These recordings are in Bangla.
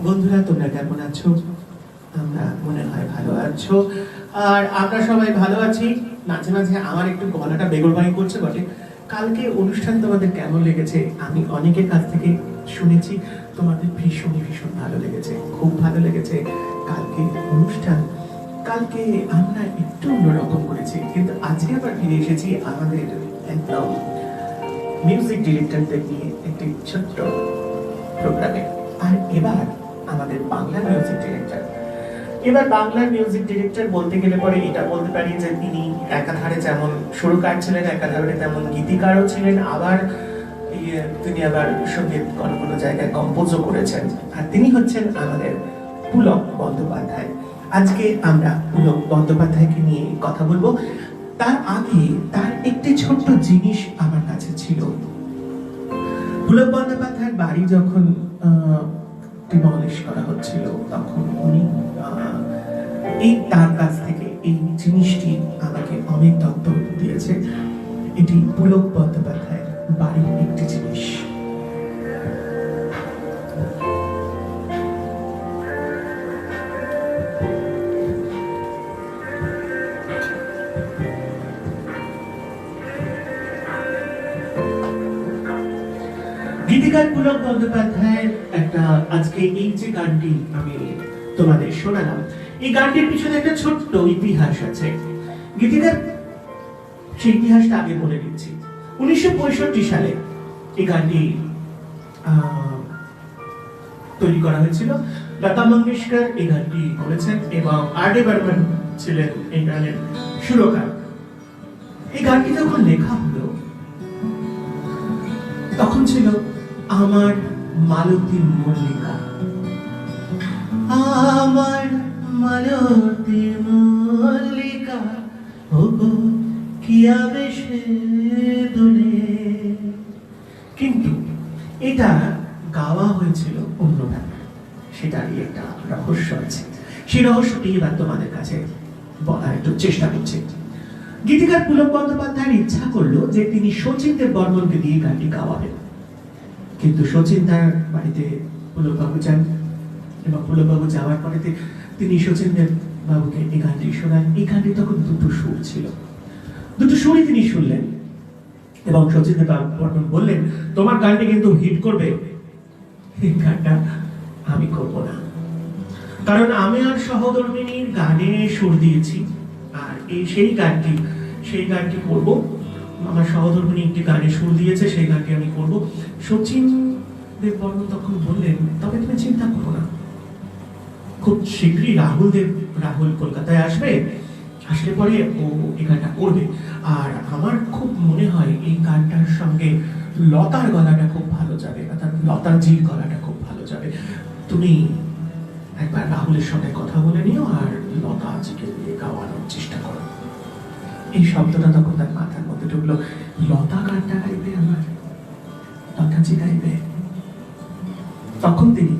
বন্ধুরা তোমরা কেমন আছো? আমরা মনে হয় ভালো আছো, আর আমরা সবাই ভালো আছি। মাঝে মাঝে আমার একটু গলাটা বেগরবাড়ি করছে বটে। কালকে অনুষ্ঠান তোমাদের কেমন লেগেছে? আমি অনেকের কাছ থেকে শুনেছি তোমাদের ভীষণ ভীষণ ভালো লেগেছে, খুব ভালো লেগেছে কালকে অনুষ্ঠান। কালকে আমরা একটু অন্যরকম করেছি, কিন্তু আজকে আবার ফিরে এসেছি আমাদের একদম মিউজিক ডিরেক্টরদের নিয়ে একটি ছোট্ট প্রোগ্রামে। আর এবার আমাদের বাংলার মিউজিক ডিরেক্টর, এবার বাংলার মিউজিক ডিরেক্টর বলতে গেলে পরে এটা বলতে পারি যে তিনি একাধারে যেমন সুরকার ছিলেন, একাধারে তেমন গীতিকারও ছিলেন, আবার তিনি আবার সঙ্গীত কোনো কোনো জায়গায় কম্পোজও করেছেন। আর তিনি হচ্ছেন আমাদের পুলক বন্দ্যোপাধ্যায়। আজকে আমরা পুলক বন্দ্যোপাধ্যায়কে নিয়ে কথা বলবো। তার আগে তার একটি ছোট্ট জিনিস আমার কাছে ছিল। পুলক বন্দ্যোপাধ্যায়ের বাড়ি যখন ডিমলিশ করা হচ্ছিল, তখন উনি এই তার কাছ থেকে এই জিনিসটি আমাকে অনেক তথ্য দিয়েছে। এটি পুলক বন্দ্যোপাধ্যায়ের বাড়ির একটি জিনিস। গীতিকার পুলক বন্দ্যোপাধ্যায়ের একটা আজকে এই যে গানটি আমি তোমাদের শোনালাম, এই গানটির পিছনে একটা ছোট্ট ইতিহাস আছে। গীতিকার সেই ইতিহাসটা আগে বলে দিচ্ছি। 1965 সালে এই গানটি তৈরি করা হয়েছিল। লতা মঙ্গেশকর এই গানটি করেছেন এবং আর.ডি. বর্মন ছিলেন এই গানের সুরকার। এই গানটি যখন লেখা হলো তখন ছিল আমার মালতী মল্লিকা, আমার মালতী মল্লিকা ওগো কি আবেশে দুলে। কিন্তু এটা গাওয়া হয়েছিল অন্যভাবে, সেটারই একটা রহস্য আছে। সেই রহস্যটি এবার তোমাদের কাছে বলার একটু চেষ্টা করছি। গীতিকার পুলক বন্দ্যোপাধ্যায়ের ইচ্ছা করলো যে তিনি শচীন দেব বর্মনকে দিয়ে গানটি গাওয়াবেন, কিন্তু শচীন তার বাড়িতে পুলকবাবু যান এবং পুলকবাবু যাওয়ার পরে তিনি শচীন দেব বাবুকে এই গানটি শোনান। এই গানটি তখন দুটো সুর ছিল, দুটো সুরই তিনি শুনলেন এবং শচীন দেব বর্মন বললেন, তোমার গানটি কিন্তু হিট করবে, এই গানটা আমি করবো না, কারণ আমি আর সহধর্মিনীর গানে সুর দিয়েছি আর সেই গানটি করব। আমার সহধর্মিনী একটি গানে সুর দিয়েছে, সেই গানটি আমি করব। শচীন দেব বর্মন তখন বললেন, তবে তুমি চিন্তা করো না, খুব শীঘ্রই রাহুল কলকাতায় আসবে, আসলে পরে ও এই গানটা করবে। আর আমার খুব মনে হয় এই গানটার সঙ্গে লতার গলাটা খুব ভালো যাবে, অর্থাৎ লতাজির গলাটা খুব ভালো যাবে। তুমি একবার রাহুলের সঙ্গে কথা বলে নিও আর লতাজিকে দিয়ে গাওয়ানোর চেষ্টা করো। এই শব্দটা তখন তার মাথার মধ্যে ঢুকলো, লতা গানটা গাইবে, আমার লতাজি গাইবে। তখন তিনি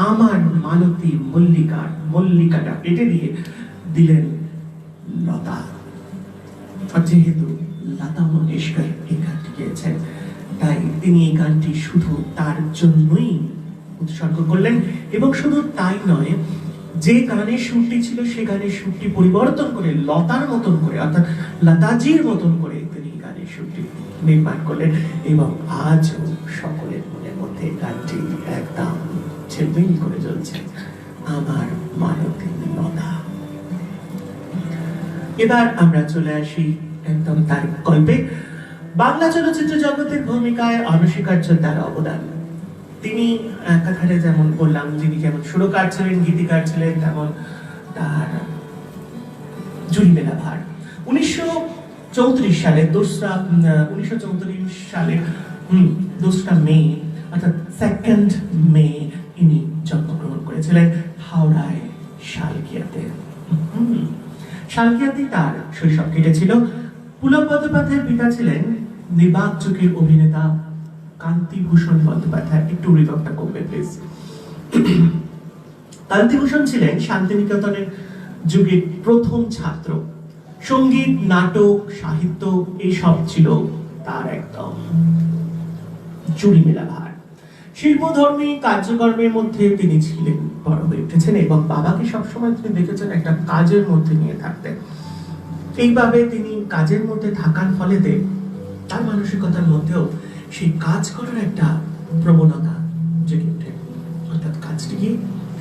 আমার মালতী মল্লিকাটা কেটে দিয়ে দিলেন লতা। আর যেহেতু লতা মঙ্গেশকর এই গানটি গেয়েছেন, তাই তিনি এই গানটি শুধু তার জন্যই উৎসর্গ করলেন। এবং শুধু তাই নয়, যে গানের সুরটি ছিল সে গানের সুরটি পরিবর্তন করে লতার মতন করে, অর্থাৎ লতাজির মতন করে তিনি গানের সুরটি নির্মাণ করলেন। এবং আজও সকলের মনের মধ্যে গানটি একদম ঝিলমিল করে জ্বলছে, আমার মালতী লতা। এবার আমরা চলে আসি একদম তার গল্পে। বাংলা চলচ্চিত্র জগতের ভূমিকায় অনস্বীকার্য তার অবদান। তিনি একাধারে যেমন বললাম, যিনি যেমন সুরকার ছিলেন, গীতিকার ছিলেন, তেমন তার জুড়ি মেলা ভার। 1934 সালে 2রা মে অর্থাৎ 2nd মে ইনি জন্মগ্রহণ করেছিলেন হাওড়ায় শালকিয়াতে। শালকিয়াতেই তার শৈশব কেটেছিল। পুলক বন্দ্যোপাধ্যায়ের পিতা ছিলেন নির্বাক যুগের অভিনেতা কান্তিভূষণ বন্দ্যোপাধ্যায়। একটু রিভাবটা করবে প্লিজ। কান্তিভূষণ ছিলেন শান্তিনিকেতনের যুগের প্রথম ছাত্র। সঙ্গীত, নাটক, সাহিত্য এইসব ছিল তার একদম জুড়ি মেলা ভার। শিল্পধর্মী কার্যকর্মের মধ্যে তিনি ছিলেন, বড় হয়ে উঠেছেন এবং বাবাকে সবসময় তিনি দেখেছেন একটা কাজের মধ্যে নিয়ে থাকতে। এইভাবে তিনি কাজের মধ্যে থাকার ফলে তার মানসিকতার মধ্যেও সেই কাজ করার একটা প্রবণতা জেগে ওঠে, অর্থাৎ কাজটি কি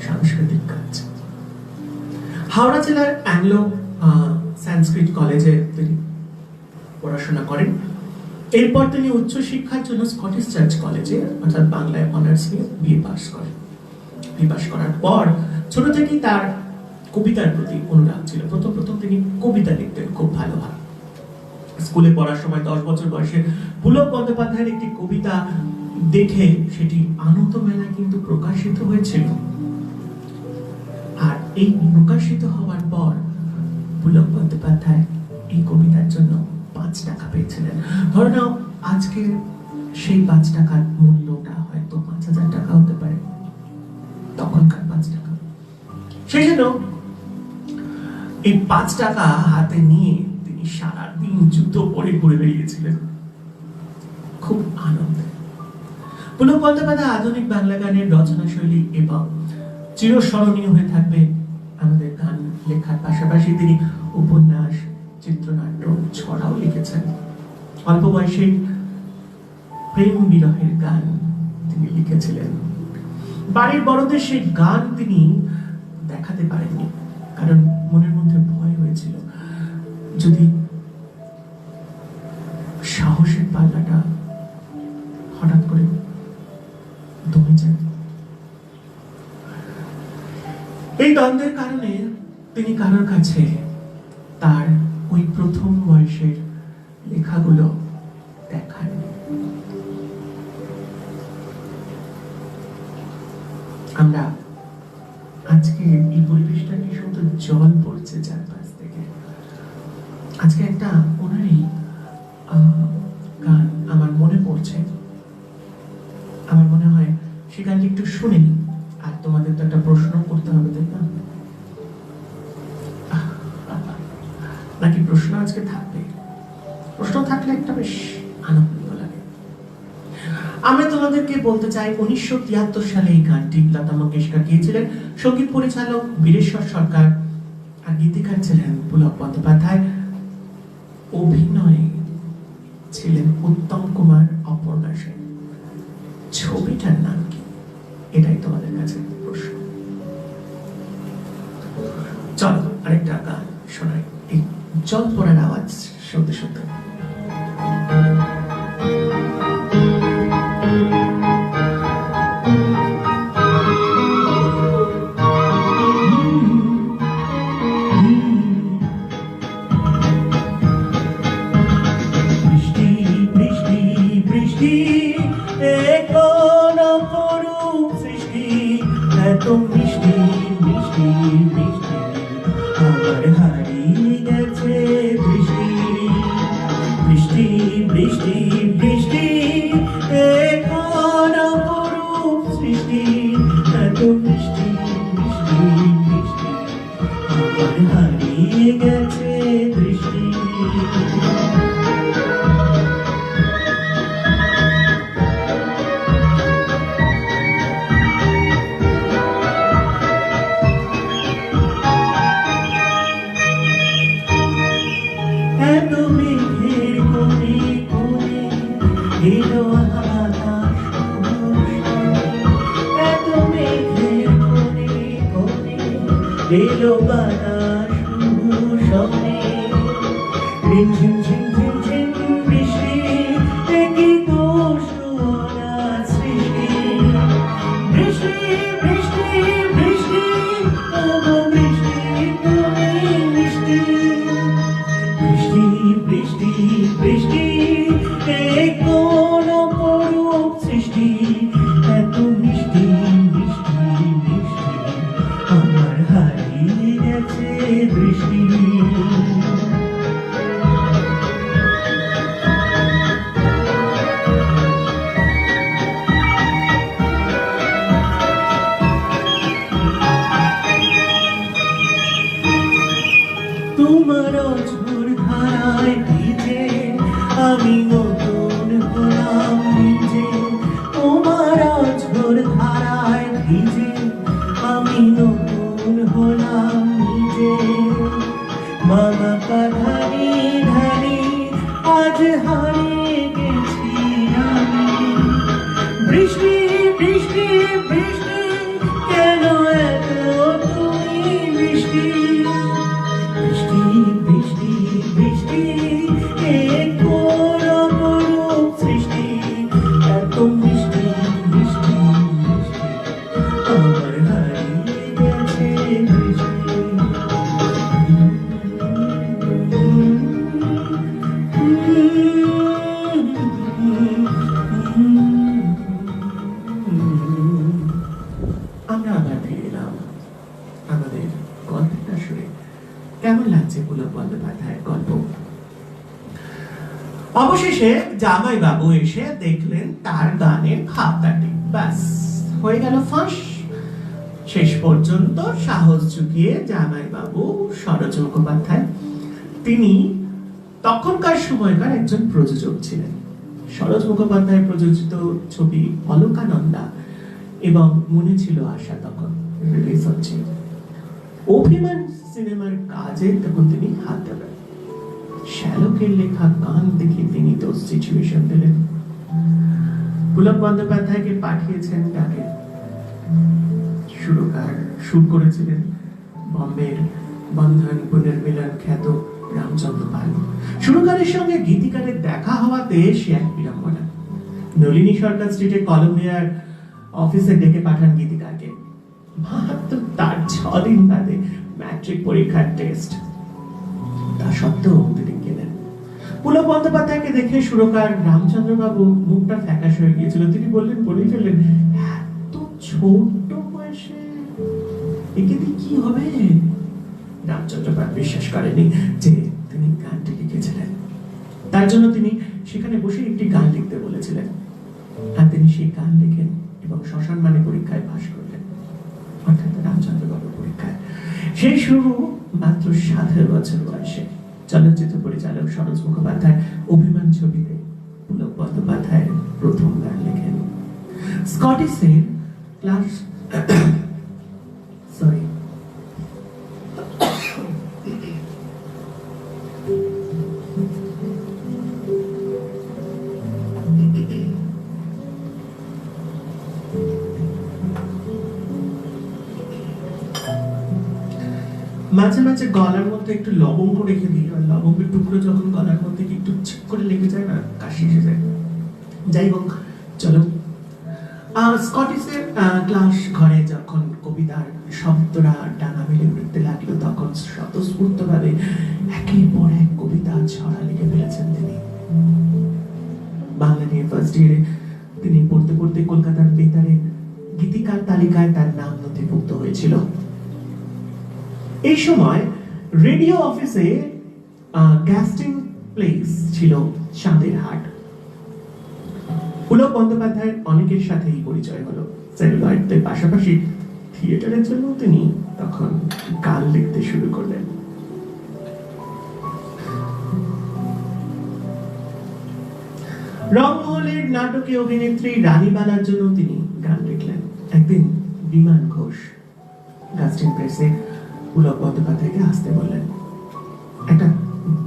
সাংস্কৃতিক কাজ। হাওড়া জেলার অ্যাংলো সংস্কৃত কলেজে তিনি পড়াশোনা করেন। এরপর তিনি উচ্চ শিক্ষার জন্য স্কটিশ চার্চ কলেজে অর্থাৎ বাংলায় অনার্স নিয়ে বিএ পাস করেন। বিএ পাস করার পর ছোট থেকেই তার কবিতার প্রতি অনুরাগ ছিল। প্রথম তিনি কবিতা লিখতেন খুব ভালোভাবে। স্কুলে পড়ার সময় 10 বছর বয়সে পুলক বন্দ্যোপাধ্যায়ের একটি কবিতা দেখে সেটি আনন্দ মেলায় কিন্তু প্রকাশিত হয়েছিল। আর এই প্রকাশিত হওয়ার পর পুলক বন্দ্যোপাধ্যায় এই কবিতার জন্য 5 টাকা পেয়েছিলেন। ধরে নাও আজকে সেই 5 টাকার মূল্যটা হয়তো 5000 টাকা হতে পারে, তখনকার 5 টাকা। সেই জন্য এই 5 টাকা হাতে নিয়ে তিনি সারাদিন জুতো পরে ঘুরে বেরিয়েছিলেন খুব আনন্দে। পুলক বন্দ্যোপাধ্যায় আধুনিক বাংলা গানের রচনা শৈলী এবং চিরস্মরণীয় হয়ে থাকবে আমাদের গান লেখার পাশাপাশি তিনি উপন্যাস, চিত্রনাট্য, ছড়াও লিখেছেন। অল্প বয়সে প্রেম বিরহের গান তিনি লিখেছিলেন। বাড়ির বড়দের সেই গান তিনি দেখাতে পারেননি, কারণ মনের মধ্যে ভয় হয়েছিল যদি সাহসের পাল্লাটা হঠাৎ করে দমে যায়। এই দ্বন্দ্বের কারণে তিনি কারোর কাছে তার ওই প্রথম বয়সের লেখাগুলো দেখাননি। আমরা আজকে এই পরিবেশটা নিয়ে শুধু জল পড়ছে চারপাশ থেকে। আজকে একটা ওনারই গান আমার মনে পড়ছে, আমার মনে হয় সে গানটি একটু শুনে নি। আর তোমাদের তো একটা প্রশ্ন করতে হবে, তাই না? নাকি প্রশ্ন আজকে থাকবে? প্রশ্ন থাকলে একটা বেশ আনন্দ লাগে। আমি তোমাদেরকে বলতে চাই 1973 সালে এই গানটি লতা মঙ্গেশকর গেয়েছিলেন। সঙ্গীত পরিচালক বীরেশ্বর সরকার আর গীতিকার ছিলেন পুলক বন্দ্যোপাধ্যায়। অভিনয়ে ছিলেন উত্তম কুমার, অপর্ণা সেন। ছবিটার নাম কি? এটাই তোমাদের কাছে প্রশ্ন। চলো আরেকটা গান শোনাই, এই জল পড়ার আওয়াজ শুনতে শুনতে। মিষ্টি মিষ্টি মিষ্টি আমার হারিয়ে গেছে বৃষ্টি বৃষ্টি বৃষ্টি বৃষ্টি এখন অপরূপ সৃষ্টি এত মিষ্টি মিষ্টি মিষ্টি আমার হারিয়ে গেছে দৃষ্টি। এলো বাতাস শোনে ঝিম ঝিম ঝিম ঝিম বৃষ্টি, একই দোষ ওরা সৃষ্টি বৃষ্টি বৃষ্টি বৃষ্টি তবু বৃষ্টি তুমি মিষ্টি বৃষ্টি বৃষ্টি বৃষ্টি কোন অপরূপ সৃষ্টি এত মিষ্টি মিষ্টি মিষ্টি আমার হারিয়ে গেছে দৃষ্টি। তোমার ঝোর ধারায় ভিজে আমি নতুন হলাম নিজে, তোমার ঝোর ধারায় ভিজে আমি নতুন হলাম নিজে। মামা কাধারি ধারি আজ হারিয়ে গেছি আমি বৃষ্টি বৃষ্টি বৃষ্টি কেন এত তুমি মিষ্টি বৃষ্টি বৃষ্টি বৃষ্টি কোন অপরূপ সৃষ্টি এত মিষ্টি মিষ্টি মিষ্টি আমার হারিয়ে গেছে দৃষ্টি। আমরা আবার ফিরে এলাম আমাদের গল্পের আসরে। কেমন লাগছে পুলক বন্দ্যোপাধ্যায়ের গল্প? অবশেষে জামাই বাবু এসে দেখলেন তার গানের খাতাটি, ব্যাস হয়ে গেল ফাঁস। শেষ পর্যন্ত সাহস জুগিয়ে জামাই বাবু সরোজ মুখোপাধ্যায়, তিনি তখনকার সময়কার একজন প্রযোজক ছিলেন। সরোজ মুখোপাধ্যায় প্রযোজিত ছবি অলকানন্দা এবং মনে ছিল আশা তখন রিলিজ হচ্ছে। অভিমান সিনেমার কাজে তখন তিনি হাত দেবেন। শ্যালকের লেখা গান দেখে তিনি তো সিচুয়েশন দিলেন। পুলক বন্দ্যোপাধ্যায়কে পাঠিয়েছেন ডাকে। সুরকার সুর করেছিলেন বম্বের বন্ধন পুনর্মিলন খ্যাত রামচন্দ্র পাল। সুরকারের সঙ্গে গীতিকারের দেখা হওয়াতে সে এক বিড়ম্বনা। নলিনী সরকার স্ট্রিটে কলম্বিয়ার অফিসে ডেকে পাঠান গীতিকারকে। মাত্র তার 6 দিন বাদে ম্যাট্রিক পরীক্ষার টেস্ট। তা সত্ত্বেও তিনি গেলেন। পুলক বন্দ্যোপাধ্যায়কে দেখে সুরকার রামচন্দ্র বাবু মুখটা ফ্যাকাশ হয়ে গিয়েছিল। তিনি বলে ফেললেন, এত ছোট বয়সে একে দিয়ে কি হবে? রামচন্দ্র বাবু বিশ্বাস করেনি যে তিনি গানটি লিখেছিলেন। তার জন্য তিনি সেখানে বসে একটি গান লিখতে বলেছিলেন, আর তিনি সেই গান লিখেন এবং শ্মশান মানে পরীক্ষায় পাশ করলেন, অর্থাৎ রামচন্দ্র বাবু পরীক্ষায়। সেই শুরু মাত্র 17 বছর বয়সে। চলচ্চিত্র পরিচালক সরোজ মুখোপাধ্যায় অভিমান ছবিতে পুলক বন্দ্যোপাধ্যায়ের প্রথম গান লেখেন। স্কটিশের ক্লাস সরি মাঝে মাঝে গলার মধ্যে একটু লবঙ্গ রেখে দিই, আর লবঙ্গের টুকরো যখন গলার মধ্যে একটু ছিপ করে লেগে যায় না, কাশি এসে যায়। যাই হোক, চলো। স্কটিশের ক্লাস ঘরে যখন কবিতার শব্দরা ডানা মেলে উঠতে লাগলো, তখন স্বতঃস্ফূর্ত ভাবে একের পর এক কবিতা ছড়া লিখে ফেলেছেন তিনি। বাংলা নিয়ে ফার্স্ট ইয়ারে তিনি পড়তে পড়তে কলকাতার বেতারে গীতিকার তালিকায় তার নাম নথিভুক্ত হয়েছিল। এই সময় রেডিও অফিসে ক্যাস্টিং প্লেস ছিল চাঁদের হাট। পুলক বন্দ্যোপাধ্যায়ের অনেকের সাথেই পরিচয় হলো। সেলুলয়েডদের পাশাপাশি থিয়েটারের জন্য তিনি তখন গান লিখতে শুরু করলেন। রংমহলের নাটকে অভিনেত্রী রানীবালার জন্য তিনি গান লিখলেন। একদিন বিমান ঘোষ কাস্টিং প্রেসে পুলক বন্দ্যোপাধ্যায়কে আসতে বললেন একটা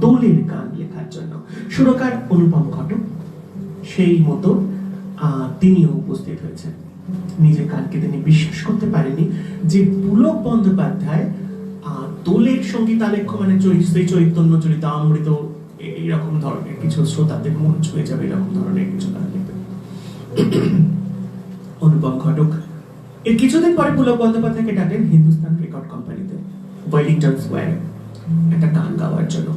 দোলের গান লেখার জন্য। সুরকার অনুপম ঘটক সেই মতো তিনিও উপস্থিত হয়েছেন। নিজের কানকে তিনি বিশ্বাস করতে পারেনি যে পুলক বন্দ্যোপাধ্যায় দোলের সঙ্গীত আলেখ্য মানে সেই চৈতন্য চরিত অমৃত এইরকম ধরনের কিছু, শ্রোতাদের মন ছুঁয়ে যাবে এরকম ধরনের কিছু গান লিখবেন। অনুপম ঘটক এর কিছুদিন পরে পুলক বন্দ্যোপাধ্যায়কে ডাকেন হিন্দুস্তান রেকর্ড কোম্পানিতে ওয়েলিংটন স্কোয়ারে একটা গান গাওয়ার জন্য।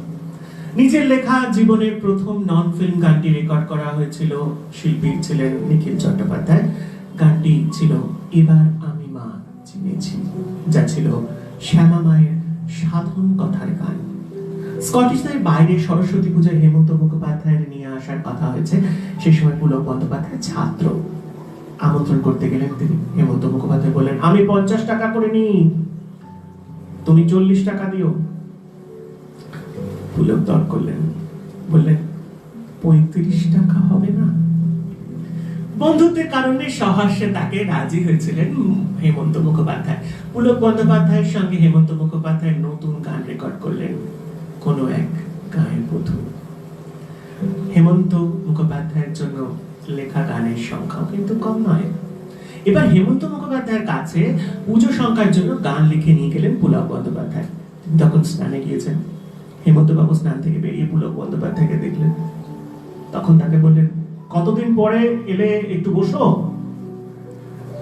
নিজের লেখা জীবনের প্রথম নন ফিল্ম গানটি রেকর্ড করা হয়েছিল। শিল্পী ছিলেন নিখিল চট্টোপাধ্যায়। গানটি ছিল এবার আমি মা চিনেছি, যা ছিল শ্যামা মায়ের সাধন কথার গান। স্কটিশদের বাইরে সরস্বতী পূজায় হেমন্ত মুখোপাধ্যায়ের নিয়ে আসার কথা হয়েছে। সেই সময় পুলক বন্দ্যোপাধ্যায় ছাত্র। আমন্ত্রণ করতে গেলেন তিনি। হেমন্ত মুখোপাধ্যায় বললেন, আমি 50 টাকা করে নিই, তুমি 40 টাকা দিও। পুলক দর করলেন, বললেন 35 টাকা হবে না? বন্ধুত্বের কারণে সহাস্যে তাকে রাজি হয়েছিলেন হেমন্ত মুখোপাধ্যায়। পুলক বন্দ্যোপাধ্যায়ের সঙ্গে হেমন্ত মুখোপাধ্যায় নতুন গান রেকর্ড করলেন, কোনো এক গায়ের বধূ। হেমন্ত মুখোপাধ্যায়ের জন্য লেখা গানের সংখ্যাও কিন্তু কম নয়। এবার হেমন্ত মুখোপাধ্যায়ের কাছে পুজো সংখ্যার জন্য গান লিখে নিয়ে গেলেন পুলক বন্দ্যোপাধ্যায়। তখন স্নানে গিয়েছেন। হেমন্ত বাবু স্নান থেকে বেরিয়ে পুলক বন্দ্যোপাধ্যায়কে দেখলেন। তখন তাকে বললেন, কতদিন পরে এলে, একটু বসো।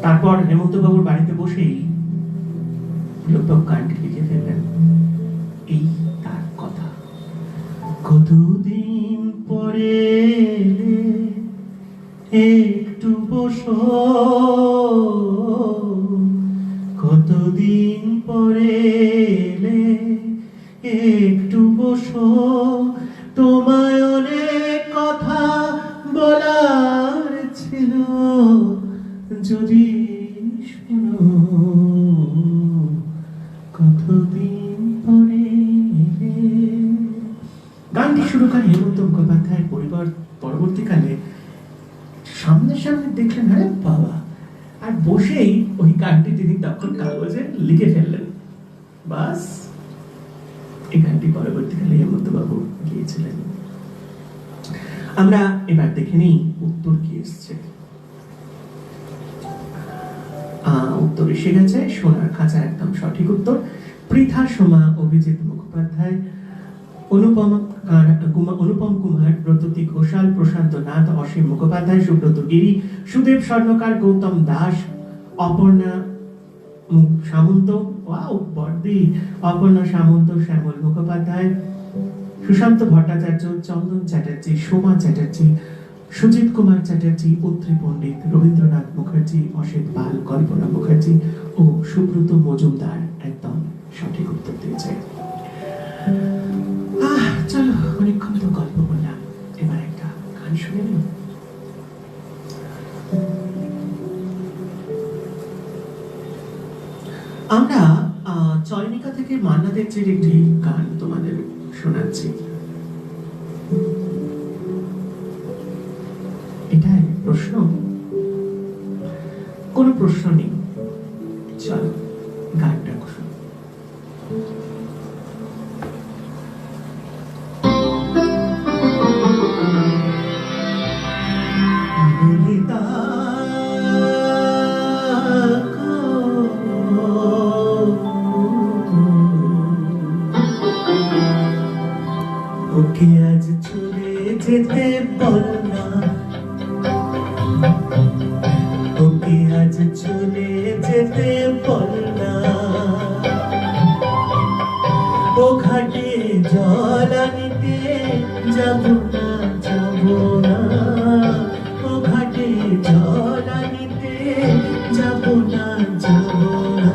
তারপর হেমন্ত বাবুর বাড়িতে বসেই পুলক বাবু গানটি লিখে ফেললেন। এই তার কথা, কতদিন পরে একটু বসো, কতদিন পরে একটু বসো, তোমায় অনেক কথা বলার ছিল, যদি শোনো, কতদিন পরে। গানটি শুরু করে হেমন্ত মুখোপাধ্যায়ের পরিবার। পরবর্তীকালে সামনে দেখলেন, আরে বাবা, আর বসেই ওই গানটি তিনি তখন কাগজে লিখে ফেললেন। বাস, এই গানটি পরবর্তীকালে হেমন্ত বাবু গিয়েছিলেন। আমরা এবার দেখে নিই উত্তর কি এসছে। উত্তর এসে গেছে, সোনার খাঁচা একদম সঠিক উত্তর। পৃথা সোমা, অভিজিৎ মুখোপাধ্যায়, অনুপম কুমার, ব্রততী ঘোষাল, প্রশান্ত নাথ, অসীম মুখোপাধ্যায়, সুব্রত গিরি, সুদেব স্বর্ণকার, গৌতম দাস, অপর্ণা সামন্ত, ওয়াও বর্দি, অপর্ণা সামন্ত, শ্যামল মুখোপাধ্যায়, সুশান্ত ভট্টাচার্য, চন্দন চ্যাটার্জি, সোমা চ্যাটার্জি, সুজিত কুমার চ্যাটার্জি, অত্রি পণ্ডিত, রবীন্দ্রনাথ মুখার্জি, অসিত পাল, কল্পনা মুখার্জি ও সুব্রত মজুমদার একদম সঠিক উত্তর দিয়েছে। চলো, অনেকক্ষণ তো গল্প বললাম, এবার একটা গান শুনে নিই। আমরা চয়নিকা থেকে মান্না দেবজির একটি গান তোমাদের শোনাচ্ছি। এটাই প্রশ্ন? কোনো প্রশ্ন নেই, চলো গানটা শুনো। ওকে আজ চলে যেতে বল না, ওকে আজ চলে যেতে বল না, ও ঘাটে জল আনিতে যাব না, যাব না, ও ঘাটে জল আনিতে যাব না, যাব না,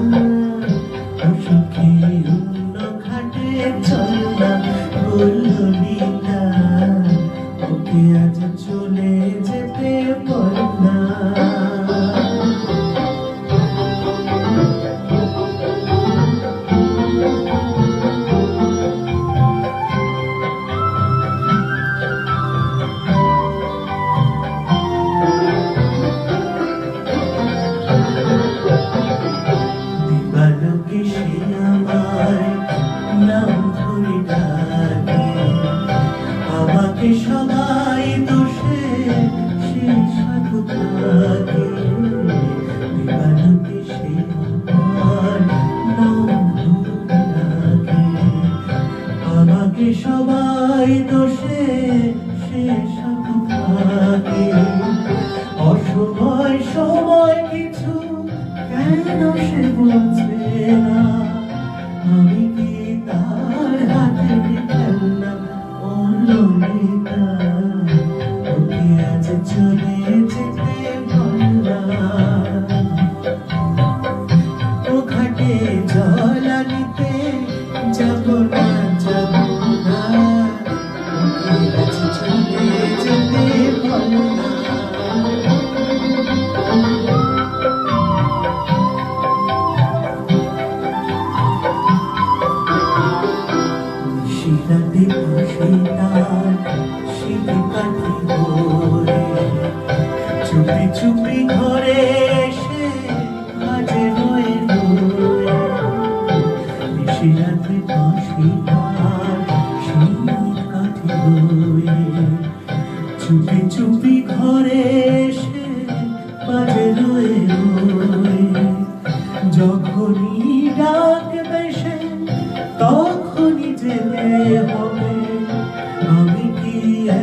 ও সুখী অন্য ঘাটে চল না, বললিতা, ওকে আজ চলে যেতে বল না। দিবালোকে সে আমার নাম ধরে ডাকে, আমাকে সবাই দোষে সে সাধু থাকে, দিবালোকে সে আমার নাম ধরে ডাকে, আমাকে সবাই দোষে সে সাধু থাকে, অসময় সময় কিছু কেন সে বলছে না, আমি কি তার হাতে খেলনা, ও ললিতা, ওকে আজ চলে যেতে বল না, ও ঘাটে জল আনিতে যাব না, যাব না, ওকে আজ চলে যেতে বল না। শিরাতে বসে তার শীতে কাঠি ভরে, চুপি চুপি ঘরে এসে কাজে রয়ে রয়ে, শিরাতে বসে তার শীতে কাঠি ভরে, চুপি চুপি ঘরে এসে কাজে রয়ে রয়ে, যখনই ডাকবে সে তখনই যেতে হবে, আমি কি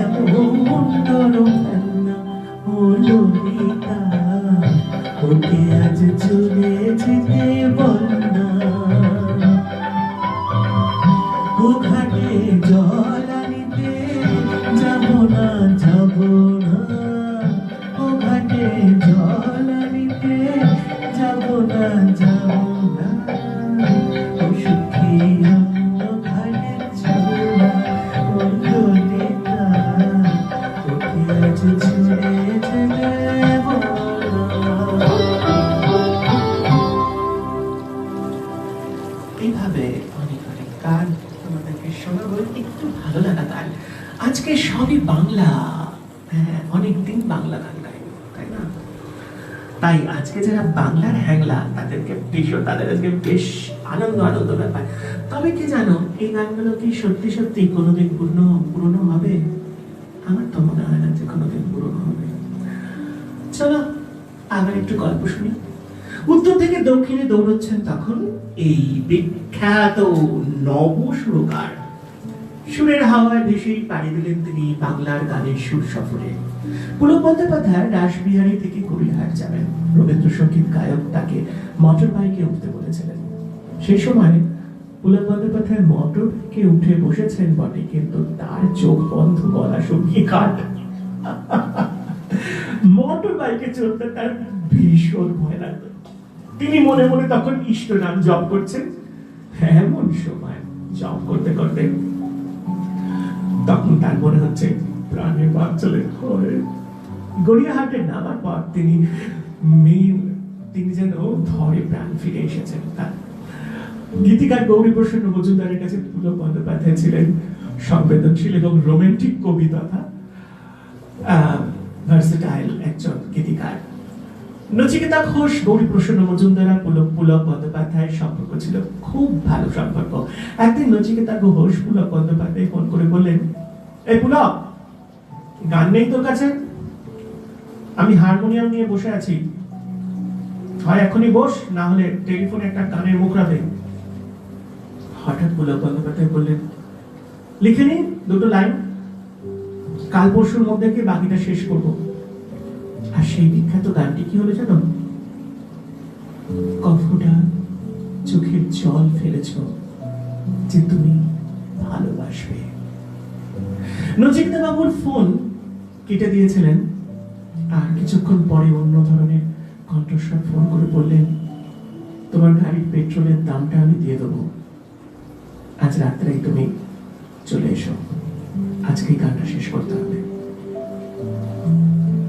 এমন ডরবেন না, ও ললিতা, ওকে আজ চলে যেতে বল না, ও ঘাটে জল আনিতে যাব না, যাব না, ও ঘাটে জল আনিতে যাব না, যাব না, ও সুখী অন্য ঘাটে চল না, ও ললিতা, ওকে আজ চলে যেতে বল না। এইভাবে অনেক অনেক গান তোমাদেরকে শোনাবো, একটু ভালো লাগা গান। আজকে সবই বাংলা, হ্যাঁ অনেকদিন বাংলা গান গাইব, তাই না? তাই আজকে যারা বাংলার হ্যাংলা তাদেরকে তাদের আজকে বেশ আনন্দ আনন্দ ব্যাপার। তবে কি জানো, এই গানগুলো কি সত্যি সত্যি কোনোদিন পুরনো হবে? আমার তো মনে হয় না যে কোনোদিন পুরনো হবে। চলো আবার একটু গল্প শুনি। উত্তর থেকে দক্ষিণে দৌড়চ্ছেন তখন এই বিখ্যাত নব সুরকার। সুরের হাওয়ায় ভেসেই পাড়ি দিলেন তিনি বাংলার গানের সুর সফরে। পুলক বন্দ্যোপাধ্যায় রাসবিহারী থেকে গড়িয়াহাট যাবেন। রবীন্দ্রসঙ্গীত গায়ক তাকে মোটর বাইকে উঠতে বলেছিলেন। সেই সময় পুলক বন্দ্যোপাধ্যায় মোটর বাইকে উঠে বসেছেন বটে, কিন্তু তার চোখ বন্ধ, গলা শুকিয়ে কাঠ। মোটর বাইকে চড়তে তার ভীষণ ভয় লাগতো। তিনি মনে মনে তখন ইষ্ট নাম জপ করছেন। এমন সময় জপ করতে করতে তখন তার মনে হচ্ছে প্রাণের বাদ চলে হয়। গড়িয়াহাটে নামার পর তিনি যেন ধরে প্রাণ ফিরে এসেছেন। তার গীতিকার গৌরী প্রসন্ন মজুমদারের কাছে পুলক বন্দ্যোপাধ্যায় ছিলেন সংবেদনশীল এবং রোমান্টিক কবি তথা ভার্সেটাইল একজন গীতিকার। নচিকেতা ঘোষ, গৌরী প্রসন্ন মজুমদার, পুলক বন্দ্যোপাধ্যায়ের সম্পর্ক ছিল খুব ভালো সম্পর্ক। একদিন নচিকেতা ঘোষ পুলক বন্দ্যোপাধ্যায় ফোন করে বললেন, এই পুলক, গান নেই তোর কাছে? আমি হারমোনিয়াম নিয়ে বসে আছি, হয় এখনই বস, না হলে টেলিফোনে একটা গানের মুখরা দে। হঠাৎ পুলক বন্দ্যোপাধ্যায় বললেন, লিখে নিন দুটো লাইন, কাল পরশুর মধ্যে কি বাকিটা শেষ করব। আর সেই বিখ্যাত গানটি কি হলো জানো? কফুটা চোখের জল ফেলেছ যে তুমি ভালোবাসবে। নচিকেতা বাবুর ফোন কেটে দিয়েছিলেন, আর কিছুক্ষণ পরে অন্য ধরনের কণ্ঠস্বর ফোন করে বললেন, তোমার গাড়ির পেট্রোলের দামটা আমি দিয়ে দেবো, আজ রাত্রেই তুমি চলে এসো, আজকেই গানটা শেষ করতে হবে।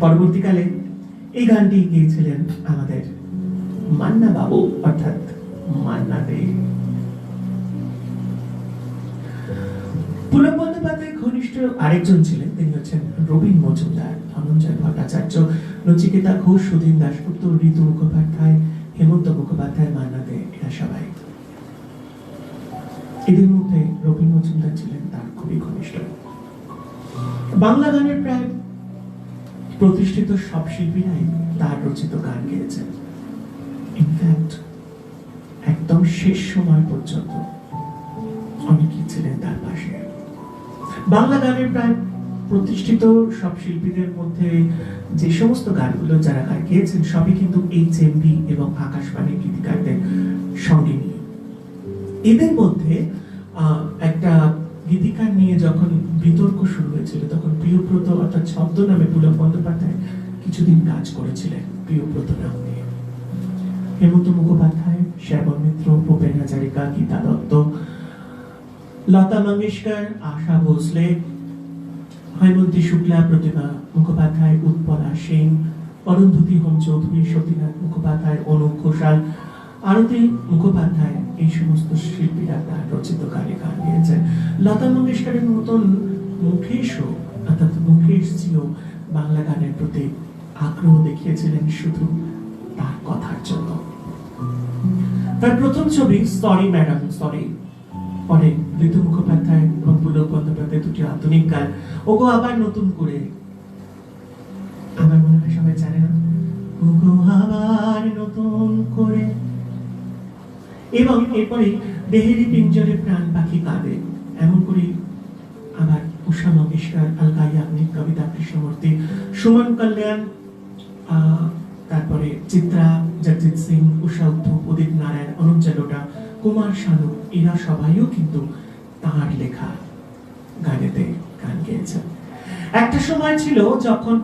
পরবর্তীকালে এই গানটি গেয়েছিলেন আমাদের মান্না বাবু, অর্থাৎ মান্না দে। পুলক বন্দ্যোপাধ্যায় ঘনিষ্ঠ আরেকজন ছিলেন, তিনি হচ্ছেন রবীন মজুমদার, ধনঞ্জয় ভট্টাচার্য, নচিকেতা ঘোষ, সুধীন দাশগুপ্ত, ঋতু মুখোপাধ্যায়, হেমন্ত মুখোপাধ্যায়, মান্না দে, এরা সবাই। এদের মধ্যে রবীন মজুমদার ছিলেন তার খুবই ঘনিষ্ঠ। বাংলা গানের প্রায় প্রতিষ্ঠিত সব শিল্পীরাই তার রচিত গান গেয়েছেন। ইনফ্যাক্ট একদম শেষ সময় পর্যন্ত অনেকেই ছিলেন তার পাশে। বাংলা গানের প্রায় প্রতিষ্ঠিত সব শিল্পীদের মধ্যে যে সমস্ত গানগুলো যারা গান গেয়েছেন সবই কিন্তু HMV এবং আকাশবাণী গীতিকারদের সঙ্গে নিয়ে। এদের মধ্যে একটা গীতিকার নিয়ে যখন বিতর্ক শুরু হয়েছিল, তখন প্রিয়ব্রত অর্থাৎ ছদ্মনামে পুলক বন্দ্যোপাধ্যায় কিছুদিন কাজ করেছিলেন প্রিয়ব্রত নাম নিয়ে। হেমন্ত মুখোপাধ্যায়, শ্যামল মিত্র, ভূপেন হাজারিকা, গীতা দত্ত, লতা মঙ্গেশকর, আশা ভোসলে, হৈমন্তী শুক্লা, প্রতিমা মুখোপাধ্যায়, উৎপলা সেন, অরুন্ধতী হোম চৌধুরী, সতীনাথ মুখোপাধ্যায়, অনুপ ঘোষাল, আরতি মুখোপাধ্যায়, এই সমস্ত শিল্পীরা তার রচিত গানে গান গেয়েছেন। লতা মঙ্গেশকরের মতন মুকেশও, অর্থাৎ মুকেশজিও বাংলা গানের প্রতি আগ্রহ দেখিয়েছিলেন শুধু তার কথার জন্য। তার প্রথম ছবি সরি ম্যাডাম সরি, পরে ঋতু মুখোপাধ্যায় এবং পুলক বন্দ্যোপাধ্যায় দুটি আধুনিক গান, ওগো আবার নতুন করে, আমার মনে হয় সবাই জানে না, ওগো আবার নতুন করে, এবং এরপরে দেহেরি পিঞ্জরে প্রাণ পাখি কাঁদে, এমন করে আবার উষা মঙ্গেশকর, আলকা ইয়াগনিক, কবিতা কৃষ্ণমূর্তি, সুমন কল্যাণ, তারপরে চিত্রা, জগজিৎ সিং, উষা উদ্ধব, উদিত নারায়ণ, অনুপ জালোটা, কুমার শানু, এরা সবাইও কিন্তু তাঁর লেখা গানেতে গান গেয়েছেন। একটা সময় ছিল যখন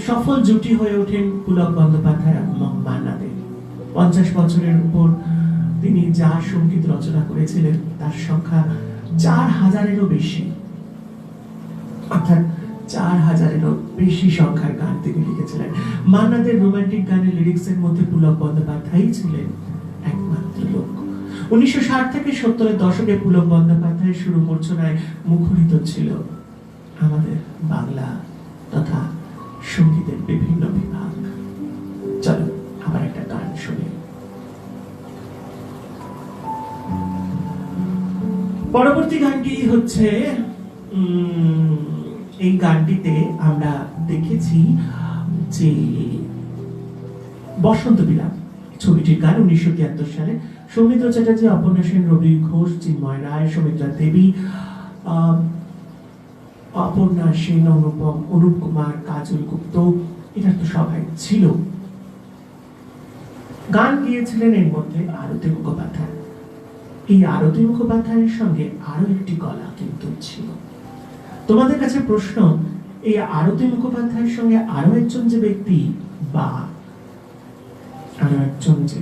সফল জুটি হয়ে ওঠেন পুলক বন্দ্যোপাধ্যায় এবং মান্না দে। 50 বছরের উপর তিনি যা সঙ্গীত রচনা করেছিলেন তার সংখ্যা 4000-এরও বেশি, অর্থাৎ 4000-এরও বেশি সংখ্যার গান তিনি লিখেছিলেন। মান্না দের রোমান্টিক গানের লিরিক্সের মধ্যে পুলক বন্দ্যোপাধ্যায় ছিলেন একমাত্র লোক। 1960 থেকে 70-এর দশকে পুলক বন্দ্যোপাধ্যায়ের সুর মূর্ছনায় মুখরিত ছিল আমাদের বাংলা তথা সঙ্গীতের বিভিন্ন বিভাগ। চলো আবার একটা গান শুনি। পরবর্তী গানটি হচ্ছে, এই গানটিতে আমরা দেখেছি যে বসন্ত বিলাপ, ছবিটির গান 1973 সালে সৌমিত্র চ্যাটার্জি, অপর্ণা সেন, রবি ঘোষ, চিন্ময় রায়, সৌমিত্রা দেবী, অপর্ণা সেন, অনুপম, অনুপ কুমার, কাজল গুপ্ত, এটা তো সবাই ছিল। গান গিয়েছিলেন এর মধ্যে আরতি মুখোপাধ্যায়। এই আরতি মুখোপাধ্যায়ের সঙ্গে আরো একটি গলা কিন্তু ছিল। তোমাদের কাছে প্রশ্ন, এই আরতি মুখোপাধ্যায়ের সঙ্গে আরো একজন যে ব্যক্তি বা আরো একজন যে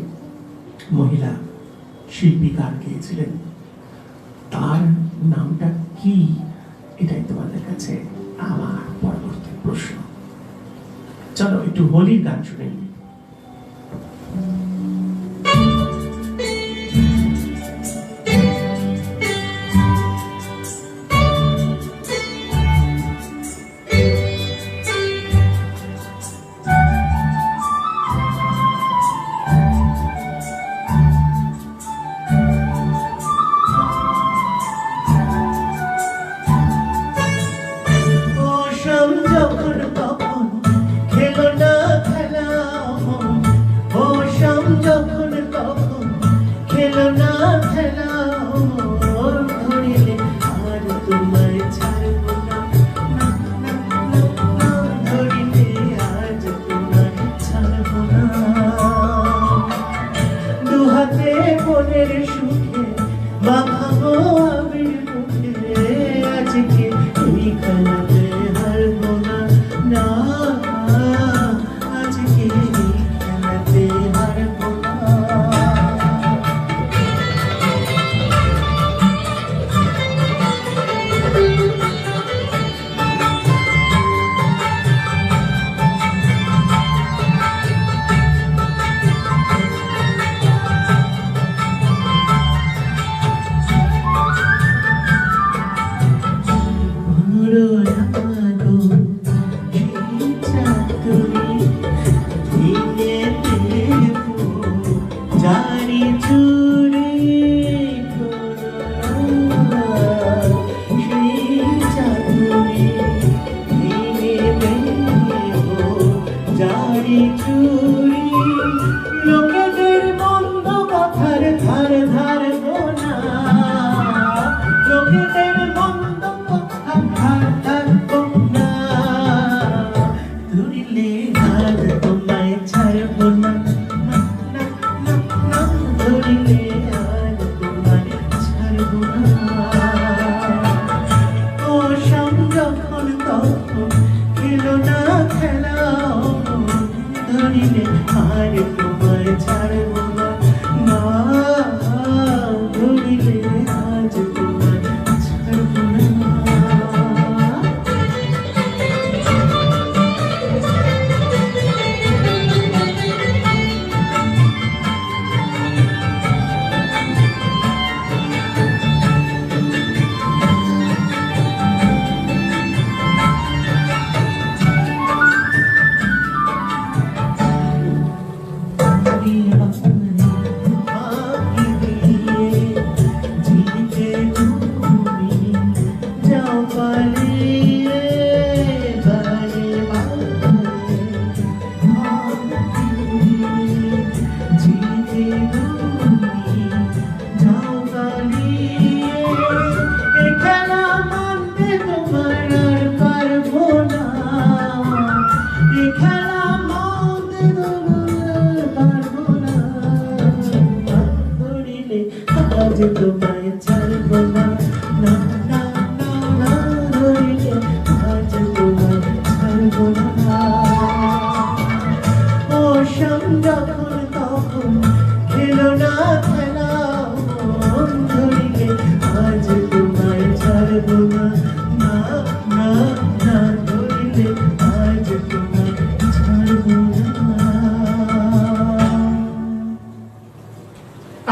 মহিলা শিল্পী গান গিয়েছিলেন, তার নামটা কি? এটাই তোমাদের কাছে আমার পরবর্তী প্রশ্ন। চলো একটু হোলির গান শুনে নিই।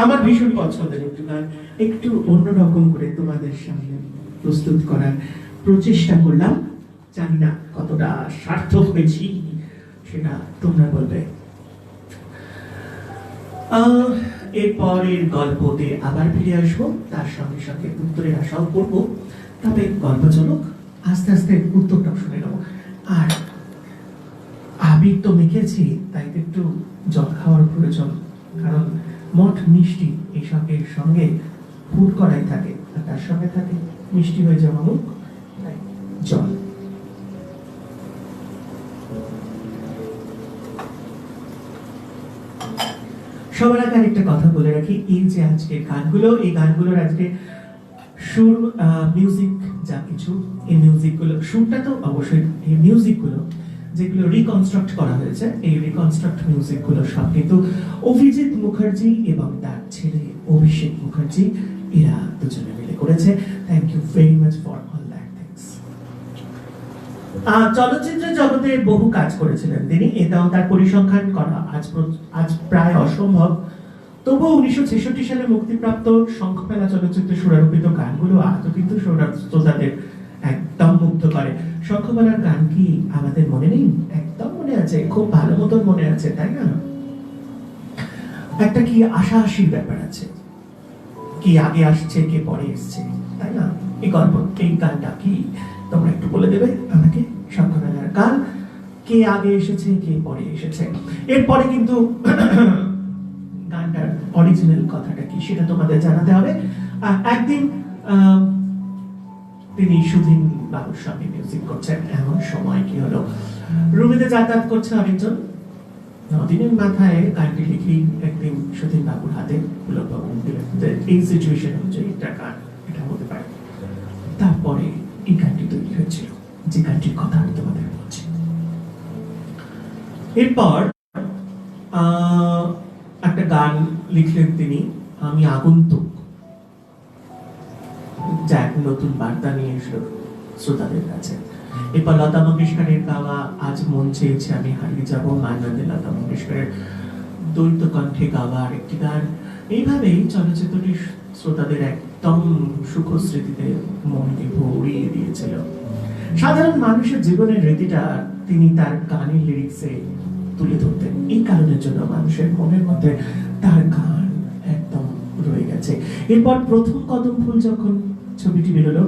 আমার ভীষণ পছন্দের একটু গান, একটু অন্যরকম করে তোমাদের সামনে প্রস্তুত করার প্রচেষ্টা করলাম। জানি না কতটা সার্থক হয়েছি, সেটা তোমরা বলবে। এরপরের গল্পতে আবার ফিরে আসবো, তার সঙ্গে সঙ্গে উত্তরের আশাও করবো। তবে গল্প চলুক, আস্তে আস্তে উত্তরটাও শুনে নেবো। আর আবির তো মেখেছি, তাই একটু জল খাওয়ার প্রয়োজন। কারণ মঠ মিষ্টি এই সঙ্গের সঙ্গে ফুড করাই থাকে, আর তার সঙ্গে থাকে মিষ্টি হয়ে যাওয়া মুখ, তাই জল। সবার আগে আরেকটা কথা বলে রাখি, এই যে আজকের গানগুলো, এই গানগুলোর আজকে সুর, মিউজিক, যা কিছু, এই মিউজিকগুলো, সুরটা তো অবশ্যই, এই মিউজিকগুলো যেগুলো রিকনস্ট্রাক্ট করা হয়েছে, এই রিকনস্ট্রাক্ট মিউজিকগুলো সব কিন্তু অভিজিৎ মুখার্জি এবং তার ছেলে অভিষেক মুখার্জি, এরা দুজনে মিলে করেছে। Thank you very much for all that things. চলচ্চিত্র জগতে বহু কাজ করেছিলেন তিনি, এবং তার পরিসংখ্যান করা আজ প্রায় অসম্ভব। তবুও 1966 সালে মুক্তিপ্রাপ্ত শঙ্খমেলা চলচ্চিত্রে সুরারোপিত গানগুলো আজও কিন্তু শ্রোতাদের একদম মুগ্ধ করে। শঙ্খমেলার গান কি আমাদের মনে নেই? একদম মনে আছে, খুব ভালো মতন মনে আছে, তাই না? একটা কি আশা আশির ব্যাপার আছে, কি আগে আসছে কে পরে এসছে, তাই না? এই গল্প, এই গানটা কি তোমরা একটু বলে দেবে আমাকে? শঙ্খমেলার গান, কে আগে এসেছে কে পরে এসেছে। এরপরে কিন্তু গানটার অরিজিনাল কথাটা কি সেটা তোমাদের জানাতে হবে। একদিন তিনি সুধীন বাবুর সঙ্গে মিউজিক করছেন, এমন সময় কি হলো, রুমিতে যাতায়াত করছে অনেকজন, দিনের মাথায় গানটি লিখি একদিন সুধীন বাবুর হাতে পুলক বাবু দিলেন যে এই সিচুয়েশন অনুযায়ী এটা গান, এটা হতে পারে। তারপরে এই গানটি তৈরি হয়েছিল, যে গানটির কথা আমি তোমাদের বলছি। এরপর একটা গান লিখলেন তিনি, আমি আগন্তুক, যা এক নতুন বার্তা নিয়ে এসলো শ্রোতাদের কাছে। এরপর লতা মঙ্গেশকরের গাওয়া আজ মন চেয়েছে আমি হারিয়ে যাবো, মায়ানন্দে লতা মঙ্গেশকরের দ্বৈত কণ্ঠে গাওয়া আরেকটি গান। এইভাবেই চলচ্চিত্রটি শ্রোতাদের একদম সুখ স্মৃতিতে মনকে ভরিয়ে দিয়েছিল। সাধারণ মানুষের জীবনের রীতিটা তিনি তার গানের লিরিক্সে তুলে ধরতেন, এই কারণের জন্য মানুষের মনের মধ্যে তার গান একদম রয়ে গেছে। এরপর প্রথম কদম ফুল যখন ছবিটি বেরোলো,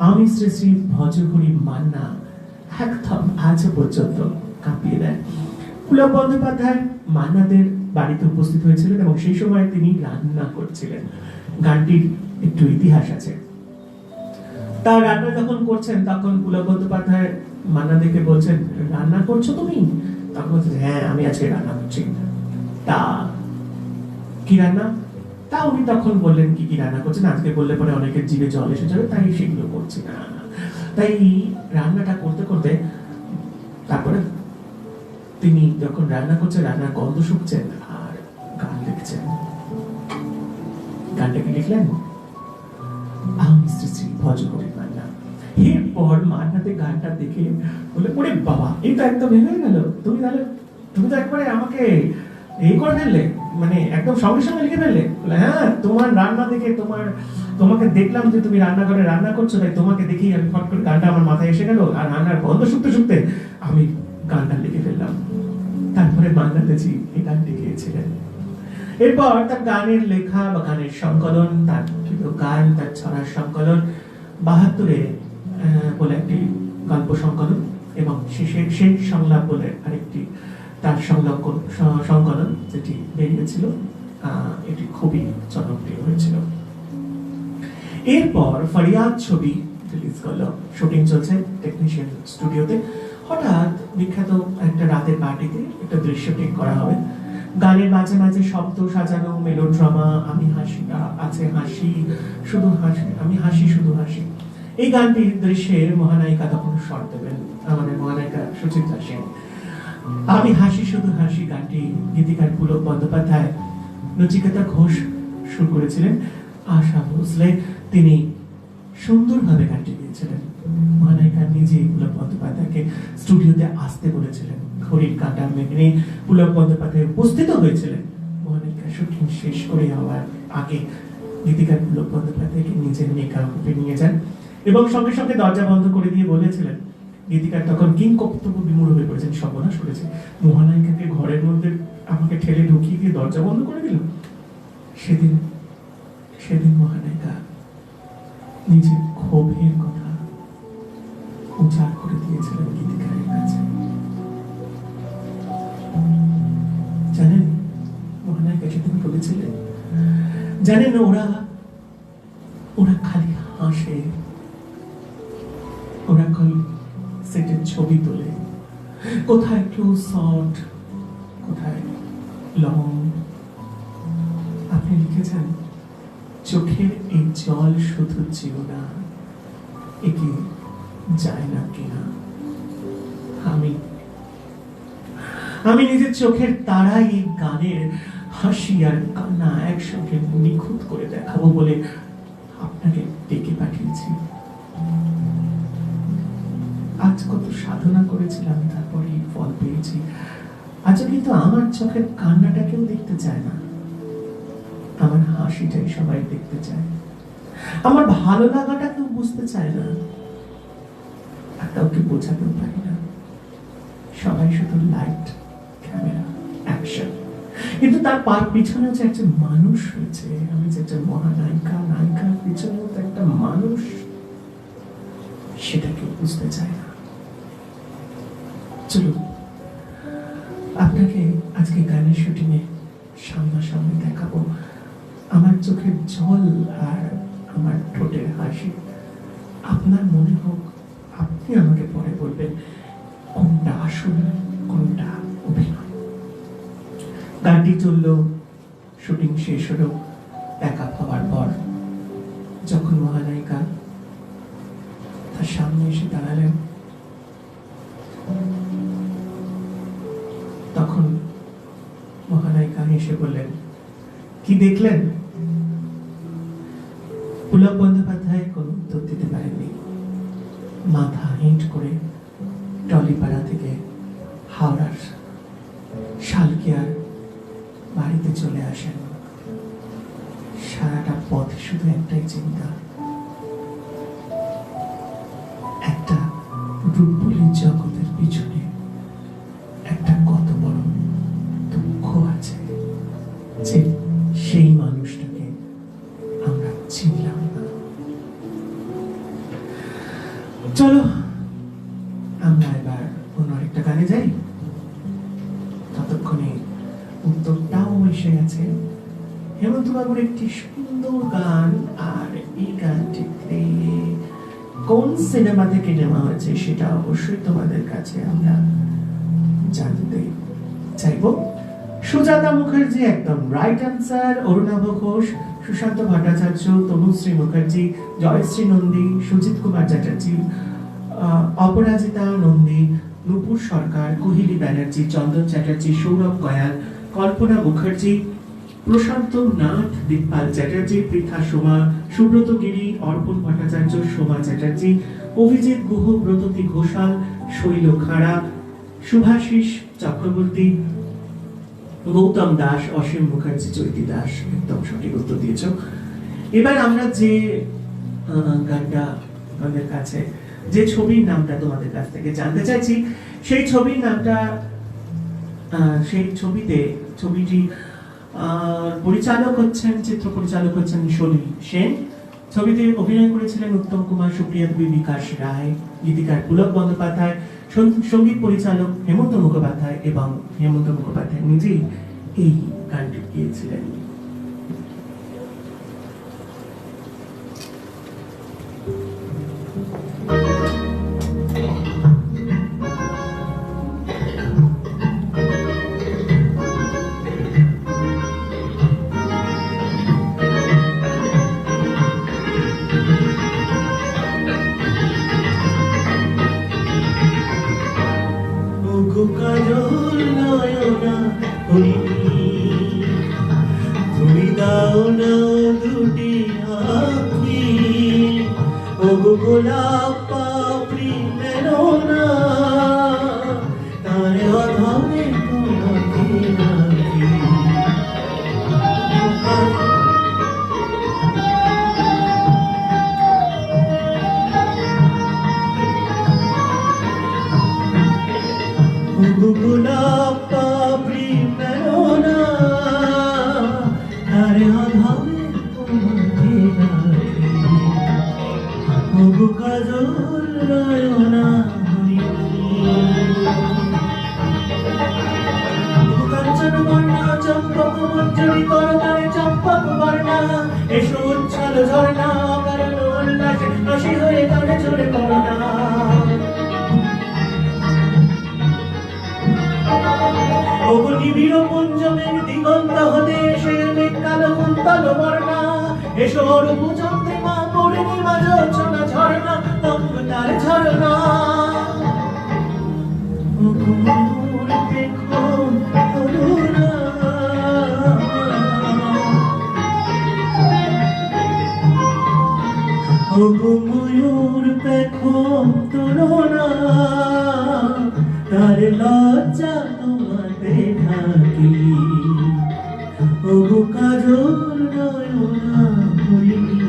আমি শ্রী শ্রী ভজহরি মান্না একদম আজও পর্যন্ত কাঁপিয়ে দেন। পুলক বন্দ্যোপাধ্যায় মান্নাদের বাড়িতে উপস্থিত হয়েছিলেন এবং সেই সময় তিনি রান্না করছিলেন। গানটির একটু ইতিহাস আছে। তার রান্না যখন করছেন তখন পুলক বন্দ্যোপাধ্যায় মান্নাদেরকে বলছেন, রান্না করছো তুমি? তখন বলছেন, হ্যাঁ আমি আজকে রান্না করছি। তা কি রান্না? তা উনি তখন বললেন কি কি রান্না করছেন, আজকে বললে পরে অনেকের জিভে জল এসে যাবে, তাই সেগুলো করছি না। তাই রান্নাটা করতে করতে তারপরে তিনি যখন রান্না করছেন, রান্নার গন্ধ শুকছেন আর গান লিখছেন। গানটাকে লিখলেন আমি শ্রী শ্রী ভজহরি মান্না। এরপর মান্নাতে গানটা দেখে বলে, ওরে বাবা, এই তো একদম হয়ে গেল, তুমি তো একবারে আমাকে এই করে ফেললে, মানে একদম সঙ্গে সঙ্গে লিখে ফেললে। হ্যাঁ, তোমার রান্না দেখে, তোমাকে দেখলাম যে তুমি রান্নাঘরে রান্না করছো, তাই তোমাকে দেখেই আমি ফট করে গানটা আমার মাথায় এসে গেল, আর রান্নার গন্ধ শুকতে শুকতে আমি গানটা লিখে ফেললাম। তারপরে মান্নাতেজি এই গানটি গেয়েছিলেন। এরপর তার গানের লেখা বা গানের সংকলন, তার গান, তার ছড়ার সংকলন 72-এ বলে একটি গল্প সংকলন, এবং শেষ সংলাপ বলে আরেকটি তার সংকলন যেটি বেরিয়েছিল, এটি খুবই জনপ্রিয় হয়েছিল। এরপর ফরিয়াদ ছবি রিলিজ করলো, শুটিং চলছে টেকনিশিয়ান স্টুডিওতে। হঠাৎ বিখ্যাত একটা রাতের পার্টিতে একটা দৃশ্য ঠিক করা হবে। গানের মাঝে মাঝে শব্দ সাজানো মেলোড্রামা, আমি হাসি আছে, হাসি শুধু হাসি, আমি হাসি শুধু হাসি। এই গানটির দৃশ্যের মহানায়িকা তখন স্বর দেবেন আমাদের মহানায়িকা সুচিত্রা সেন। আমি হাসি শুধু হাসি গানটি গীতিকার পুলক বন্দ্যোপাধ্যায়, নচিকেতা ঘোষ সুর করেছিলেন, আশা ভোসলে তিনি সুন্দরভাবে গানটি গিয়েছিলেন। মহানায়িকা নিজেই পুলক বন্দ্যোপাধ্যায়কে স্টুডিওতে আসতে বলেছিলেন। ঘড়ির কাঁটা মেঘে পুলক বন্দ্যোপাধ্যায় উপস্থিত হয়েছিলেন। মহানায়িকা শুটিং শেষ করে হওয়ার আগে গীতিকার পুলক বন্দ্যোপাধ্যায়কে নিজের মেকআপে নিয়ে যান এবং সঙ্গে সঙ্গে দরজা বন্ধ করে দিয়ে বলেছিলেন, গীতিকার তখন কিং কর্তব্য বিমূঢ় হয়ে পড়েছেন, সর্বনাশ করেছে, মহানায়িকাকে ঘরের মধ্যে আমাকে ঠেলে ঢুকিয়ে দিয়ে দরজা বন্ধ করে দিল। সেদিন মহানায়িকা নিজের ক্ষোভের কথা উচ্চার করে দিয়েছিলেন গীতিকারের কাছে। জানেন মহানায়িকা সেদিন বলেছিলেন? জানেন, ওরা ওরা খালি হাসে, ওরা খালি সেটের ছবি তোলে, কোথায় ক্লোজ শট, কোথায় লং। আপনি লিখেছেন, চোখের এই জল শুধু যেও না, একে যায় না কিনা। আমি নিজের চোখের তারাই এই গানের হাসি আর কান্না একসঙ্গে নিখুঁত করে দেখাবো বলে আপনাকে ডেকে পাঠিয়েছি। আজ কত সাধনা করেছিলাম, তারপরে এই ফল পেয়েছি। আজও কিন্তু আমার চোখের কান্নাটা কেউ দেখতে চায় না, আমার হাসিটাই সবাই দেখতে চায়, আমার ভালো লাগাটা কেউ বুঝতে চায় না, আর কাউকে বোঝাতেও পারি না। সবাই শুধু লাইট, ক্যামেরা, অ্যাকশন, কিন্তু তার পিছনেও যে একটা মানুষ রয়েছে, আমি যে একটা মহানায়িকা, নায়িকার পিছনেও তো একটা মানুষ, সেটা কেউ বুঝতে চায় না। চলুন আপনাকে আজকে গানের শুটিংয়ে সামনাসামনি দেখাবো আমার চোখের জল আর আমার ঠোঁটের হাসি। আপনার মনে হোক, আপনি আমাকে পরে বলবেন কোনটা আসল, কোনটা অভিনয়। গানটি চলল, শুটিং শেষ হলো। প্যাকআপ হওয়ার পর যখন মহানায়িকা তার সামনে এসে দাঁড়ালেন, তখন মহানায়িকা এসে বললেন, কি দেখলেন? পুলক বন্দ্যোপাধ্যায় কোনো উত্তর দিতে পারেননি। মাথা হেঁট করে টলিপাড়া থেকে হাওড়ার শালকিয়ার বাড়িতে চলে আসেন। সারাটা পথে শুধু একটাই চিন্তা, একটা রূপবতী জগতের পিছনে একটা কত বড় দুঃখ আছে যে সেই মানুষটাকে আমরা চিনলাম না। চলো আমরা এবার অন্য একটা গানে যাই। ততক্ষণে উত্তরটাও এসে গেছে। হেমন্ত বাবুর একটি সুন্দর গান, আর এই গানটিতে কোন সিনেমা থেকে নেওয়া হয়েছে সেটা অবশ্যই তোমাদের কাছে আমরা জানতে চাইব। সুজাতা মুখার্জি একদম রাইট অ্যান্সার। অরুণাভ ঘোষ, সুশান্ত ভট্টাচার্য, তনুশ্রী মুখার্জি, জয়শ্রী নন্দী, সুজিত কুমার চ্যাটার্জি, অপরাজিতা নন্দী, নূপুর সরকার, কোহিলী ব্যানার্জি, চন্দন চ্যাটার্জি, সৌরভ গয়াল, কল্পনা মুখার্জি, প্রশান্ত নাথ, দীপপাল চ্যাটার্জি, পৃথা সোমা, সুব্রত গিরি, অর্পণ ভট্টাচার্য, সোমা চ্যাটার্জি, অভিজিৎ গুহ, ব্রততী ঘোষাল, শৈল খাড়া, শুভাশিস চক্রবর্তী, গৌতম দাস, অসীম মুখার্জি, চৈতি দাস। একদম সঠিক উত্তর দিয়েছ। এবার আমরা যে গানটা আমাদের কাছে, যে ছবির নামটা তোমাদের কাছ থেকে জানতে চাইছি, সেই ছবির নামটা, সেই ছবিটি পরিচালক হচ্ছেন, চিত্র পরিচালক হচ্ছেন সলিল সেন। ছবিতে অভিনয় করেছিলেন উত্তম কুমার, সুপ্রিয়া দেবী, বিকাশ রায়, গীতিকার পুলক বন্দ্যোপাধ্যায়, সঙ্গীত পরিচালক হেমন্ত মুখোপাধ্যায়, এবং হেমন্ত মুখোপাধ্যায় নিজেই এই গানটি গিয়েছিলেন। তুমি দাও না দুটি আঁখি, ওগো গোলাপ পাপড়ি মেলো না, তার অধমে তোমাকে রাখি। ওগো গোলাপ পাপড়ি মেলো না, তার অধমে তোমাকে রাখি। ওগো কাজল নয়না কাঞ্চন বর্ণা চম্পক মঞ্জরি করতালি এসো রূপ চন্দ্রিমা পূর্ণিমা যোচনা ঝরনা অঙ্গতার ঝরনা ময়ূর দেখো তরুণা ময়ূর দেখো তরুণা তার লজ্জা তোমাতে ঢাকি ওগো কাজল নয়না হরিণী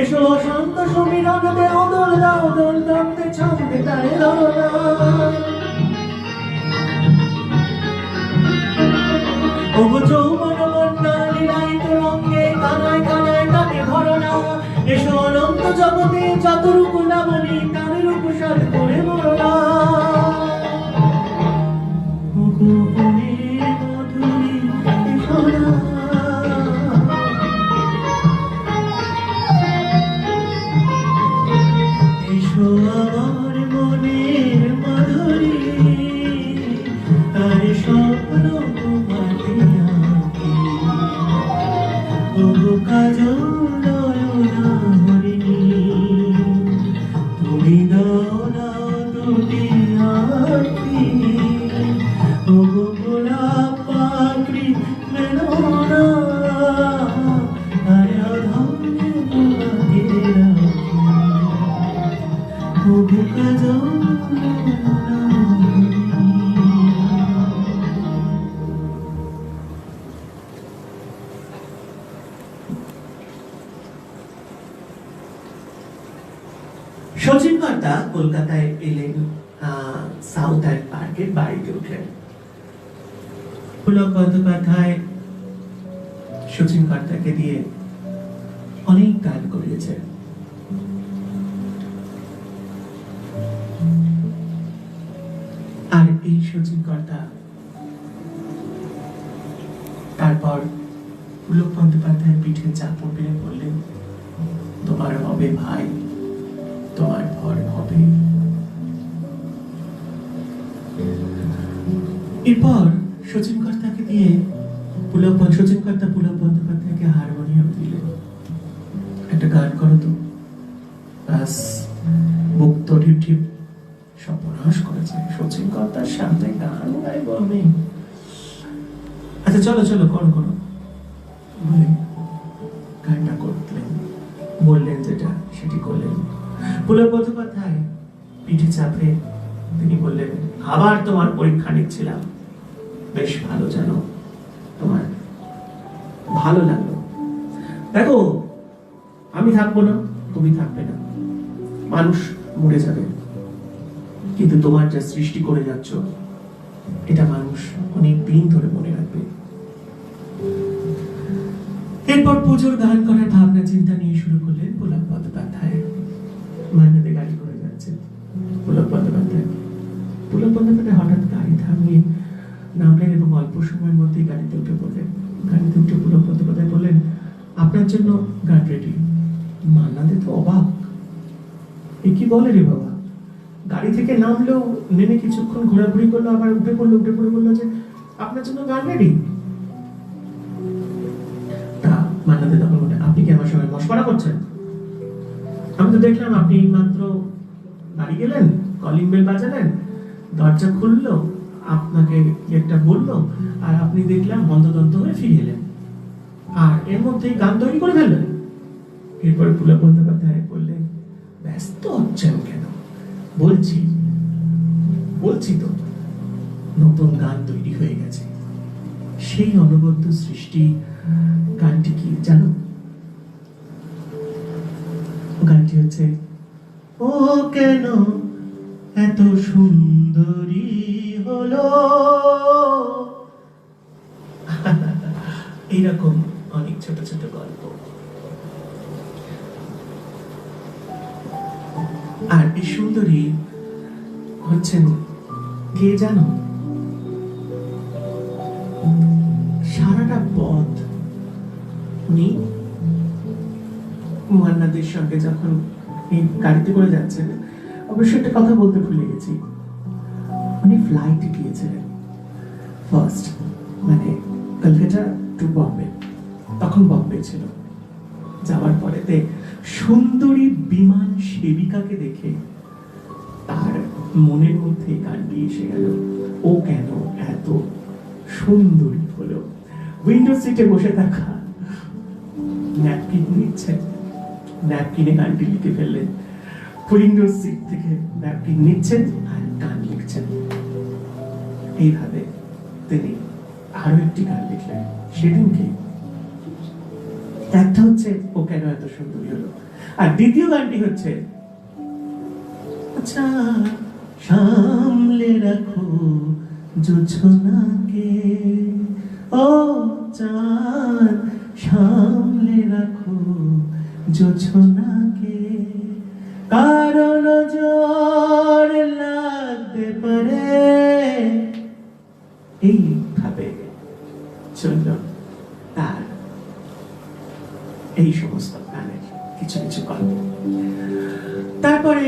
এসো শান্ত সমীরণে অদল দাও দল দমতে ছন্দে তাই দোলা ওগো যৌবন মন্ডলী লাইত রঙ্গে কানায় কানায় কাটে ভরনা এসো অনন্ত জগতে যতরূপ লাবণী তার রূপ সার করে মরনা ওগো মনের মধুরী এসো না আমার মনের মাধুরী তার স্বপ্ন তোমাকে আঁকি ওগো কাজল নয়না হরিণী তুমি দাও না দুটি আঁখি ওগো গোলাপ পাপড়ি মেলো না আর আধারে তোমাকে রাখি ওগো কাজল শচীন কর্তা কলকাতায় এলেন সাউথ আর্ট পার্কের বাড়িতে উঠলেন পুলক বন্দ্যোপাধ্যায় শচীন কর্তাকে দিয়ে অনেক গান করিয়েছেন আর এই শচীন কর্তা তারপর পুলক বন্দ্যোপাধ্যায়ের পিঠে চাপড় মেরে বললেন তোমার হবে ভাই তোমার ভর হবে এরপর শচীন কর্তাকে দিয়ে শচীন কর্তা পুলক বন্দ্যোপাধ্যায়কে হারমোনিয়াম দিলেন একটা গান করো তো ব্যাস মুক্ত ঢিপ ঢিপ সর্বনাশ করেছে শচীন কর্তার সামনে গান গাইব আমি আচ্ছা চলো চলো করো করো বলে গানটা করলেন বললেন যেটা সেটি করলেন পুলক বন্দ্যোপাধ্যায় পিঠে চাপড়ে তিনি বললেন আবার তোমার পরীক্ষা নিচ্ছিলাম বেশ ভালো জানো তোমার ভালো লাগলো দেখো আমি থাকবো না তুমি থাকবে না মানুষ মরে যাবে কিন্তু তোমার যা সৃষ্টি করে যাচ্ছ এটা মানুষ অনেক দিন ধরে মনে রাখবে এরপর পুজোর গান করার ভাবনা চিন্তা নিয়ে শুরু করলেন পুলক বন্দ্যোপাধ্যায় মান্নাতে গাড়ি করে যাচ্ছে পুলক বন্দ্যোপাধ্যায় হঠাৎ গাড়ি থামিয়ে নামলেন এবং অল্প সময়ের মধ্যেই গাড়িতে উঠে পড়লেন গাড়িতে উঠে পুলক বন্দ্যোপাধ্যায় বললেন আপনার জন্য গান রেডি মান্নাতে তো অবাক এ কি বলে রে বাবা গাড়ি থেকে নামলেও নেমে কিছুক্ষণ ঘোরাঘুরি করলো আবার উঠে পড়ে বললো যে আপনার জন্য গান রেডি তা মান্নাতে তখন বলে আপনি কি আমার সঙ্গে মশকরা করছেন আমি তো দেখলাম আপনি মাত্র বাড়ি গেলেন কলিং বেল বাজালেন দরজা খুললো আপনাকে একটা বললো আর আপনি দেখলাম হন্তদন্ত হয়ে ফিরে এলেন আর এর মধ্যেই গান তৈরি করে ফেললেন এরপরে পুলক বন্দ্যোপাধ্যায় বললেন ব্যস্ত হচ্ছেন কেন বলছি তো নতুন গান তৈরি হয়ে গেছে সেই অনবদ্য সৃষ্টি গানটি কি জানো গানটি হচ্ছে ও কেন এত সুন্দরী হলো এইরকম অনেক ছোট ছোট গল্প আর এই সুন্দরী হচ্ছেন কে জানো? সারাটা পথ উনি মুহান্নাদের সঙ্গে যখন এই গাড়িতে করে যাচ্ছেন, অবশ্য একটা কথা বলতে ভুলে গেছি, উনি ফ্লাইটে গিয়েছিলেন ফার্স্ট, মানে কলকাতা টু বম্বে, তখন বম্বে ছিল। যাওয়ার পরেতে সুন্দরী বিমান সেবিকাকে দেখে তার মনের মধ্যে গানটি এসে গেল, ও কেন এত সুন্দরী হলো। উইন্ডো সিটে বসে থাকা, ন্যাপকিন নিচ্ছেন, ন্যাপকিনে গানটি লিখে ফেললেন। উইন্ডো সিট থেকে ন্যাপকিন নিচ্ছেন আর গান লিখছেন। এইভাবে তিনি আরো একটি গান লিখলেন সেদিনকে। একটা হচ্ছে ও কেন এত সুন্দরী হলো, আর দ্বিতীয় গানটি হচ্ছে আচ্ছা সামলে রাখো জোছনাকে, ও চাঁদ সামলে রাখো জোছনাকে, কারণ জোর লাগতে পারে। এইভাবে চলল তার এই সমস্ত গানের কিছু কিছু গল্প। তারপরে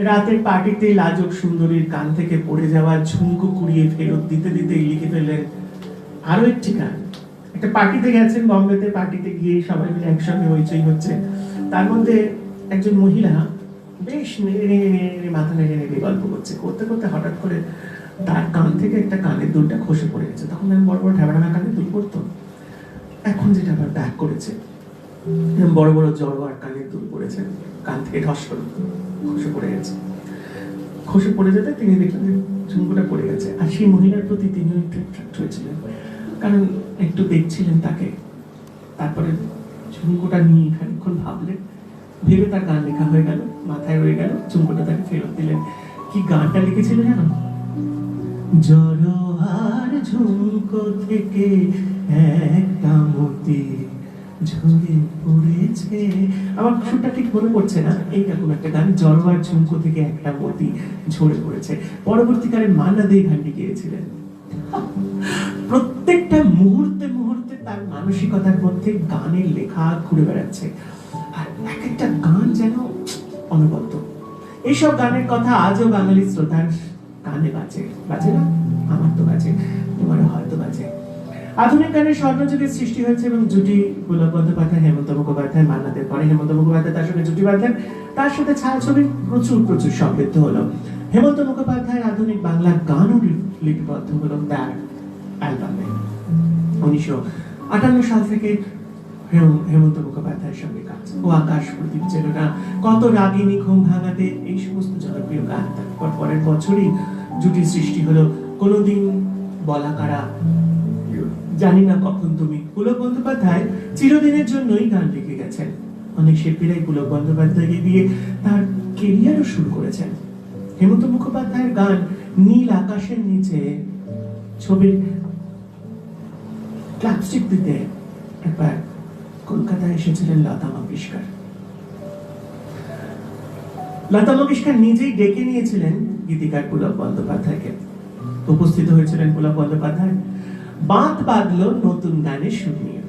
রাতের পার্টিতে লাজক সুন্দরীর কান থেকে পড়ে যাওয়া ঝুমকো কুড়িয়ে ফেরত দিতে দিতেই লিখে ফেললেন আরো একটি গান। একটা পার্টিতে গেছেন বম্বেতে, পার্টিতে গিয়ে সবাই মিলে একসঙ্গে হইচই হচ্ছে। তার মধ্যে একজন মহিলা বেশ নেড়ে নেড়ে নেড়ে মাথা নেড়ে নেড়ে গল্প করছে, করতে করতে হঠাৎ করে তার কান থেকে একটা কানের দুলটা খসে পড়ে গেছে। তখন আমি বড় বড় ঢাবাডাঙা কানের দুল পড়তো, এখন যেটা আবার ব্যাক করেছে, বড় বড় জড়োয়ার কানের দুল পড়েছে, কান থেকে ঢস করে খসে পড়ে গেছে। খসে পড়ে যেতে তিনি দেখলেন ঝুমকোটা পড়ে গেছে, আর সেই মহিলার প্রতি তিনিও একটু অ্যাট্রাক্ট হয়েছিলেন, কারণ একটু দেখছিলেন তাকে। তারপরে ঝুমকোটা নিয়ে খানিকক্ষণ ভাবলেন, ভেবে তার গান লেখা হয়ে গেল, মাথায় রয়ে গেল। ঝুমকোটা তাকে ফেরত দিলেন। কি গানটা লিখেছিল জানো? জড়োয়ার ঝুমকো থেকে একটা মতি ঝরে পড়েছে। আমার সুরটা ঠিক মনে পড়ছে না, এইরকম একটা গান, জড়োয়ার ঝুমকো থেকে একটা মতি ঝরে পড়েছে। পরবর্তীকালে মান্না দে গানটি গেয়েছিলেন। প্রত্যেকটা মুহূর্তে মুহূর্তে তার মানসিকতার মধ্যে গানের লেখা ঘুরে বেড়াচ্ছে, আর এক একটা গান যেন অনবদ্য। এইসব গানের কথা আজও বাঙালি শ্রোতার কানে বাজে, বাজে না? আমার তো বাজে, তোমার হয়তো বাজে। আধুনিক গানের স্বর্ণযুগের সৃষ্টি হয়েছে এবং জুটি পুলক বন্দ্যোপাধ্যায়, হেমন্ত মুখোপাধ্যায়, মান্না দেব, পরে হেমন্ত মুখোপাধ্যায় তার সঙ্গে জুটি বাঁধলেন, তার সাথে ছায়াছবি প্রচুর প্রচুর সমৃদ্ধ হলো। হেমন্ত মুখোপাধ্যায় আধুনিক বাংলা গানও লিপিবদ্ধ হলো তার অ্যালবামে। 1958 সাল থেকে হেমন্ত মুখোপাধ্যায়ের সঙ্গে কাজ, ও আকাশ প্রদীপ ছিল না, কত রাগিনী, ঘুম ভাঙাতে, এই সমস্ত জনপ্রিয় গান। তারপর পরের বছরই জুটির সৃষ্টি হলো কোনোদিন বলা কারা, জানি না কখন তুমি। পুলক বন্দ্যোপাধ্যায় চিরদিনের জন্যই গান লিখে গেছেন। অনেক শিল্পীরাই পুলক বন্দ্যোপাধ্যায়কে দিয়ে তার কেরিয়ারও শুরু করেছেন। হেমন্ত মুখোপাধ্যায়ের গান নীল আকাশের নিচে ছবির ক্লাপস্টিক দিতে একবার কলকাতায় এসেছিলেন লতা মঙ্গেশকর। লতা মঙ্গেশকর নিজেই ডেকে নিয়েছিলেন গীতিকার পুলক বন্দ্যোপাধ্যায়কে। উপস্থিত হয়েছিলেন পুলক বন্দ্যোপাধ্যায়, বাঁধ বাঁধলো নতুন গানের সুর নিয়ে।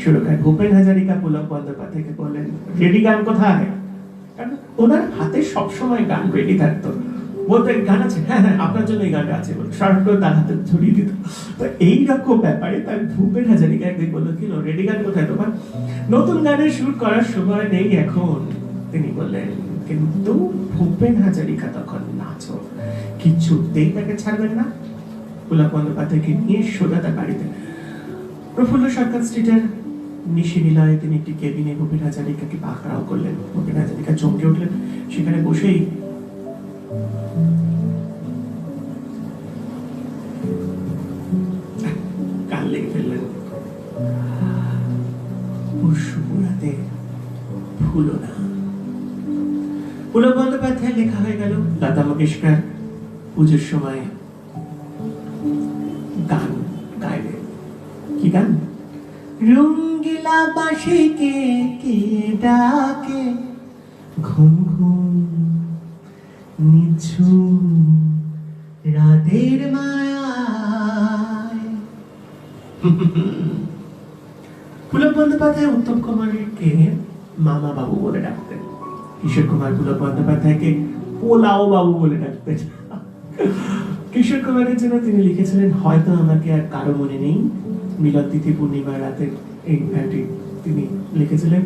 সুরকার ভূপেন হাজারিকা পুলক বন্দ্যোপাধ্যায়কে বললেন, রেডি গান কোথায়? কারণ ওনার হাতে সবসময় গান রেডি থাকতো। বলতেন গান আছে, হ্যাঁ হ্যাঁ আপনার জন্য এই গানটা আছে, শর্ট করে তার হাতে ছড়িয়ে দিত। তো এইরকম ব্যাপারে তার ভূপেন হাজারিকা একদিন বললো, কি রেডি গান কোথায় তোমার? নতুন গানের সুর করার সময় নেই এখন, তিনি বললেন। কিন্তু ভূপেন হাজারিকা তখন নাচো, কিছুতেই তাকে ছাড়বেন না। পুলক বন্দ্যোপাধ্যায়কে নিয়ে সোজা তার বাড়িতে প্রফুল্ল সরকার স্ট্রিটের নিশি নিলয়ে তিনি একটি কেবিনে ভূপেন হাজারিকাকে পাকড়াও করলেন। ভূপেন হাজারিকা চমকে উঠলেন, সেখানে বসেই গান লিখে ফেললেন, শুভরাতে ভুলো না। পুলক বন্দ্যোপাধ্যায় লেখা হয়ে গেল। লতা মঙ্গেশকর পুজোর সময় গান গাইলেন। কি গান? রঙ্গিলা বাঁশিকে কে ডাকে, ঘুম ঘুম ঝুম রাতের মায়ায়। পুলক বন্দ্যোপাধ্যায় উত্তম কুমারকে মামা বাবু বলে ডাকতেন, কিশোর কুমার পুলক বন্দ্যোপাধ্যায়কে পোলাও বাবু বলে ডাকতেন। কিশোর কুমারের জন্য তিনি লিখেছিলেন হয়তো আমাকে আর কারো মনে নেই, মিলন তিথি পূর্ণিমার রাতে এই গানটি তিনি লিখেছিলেন।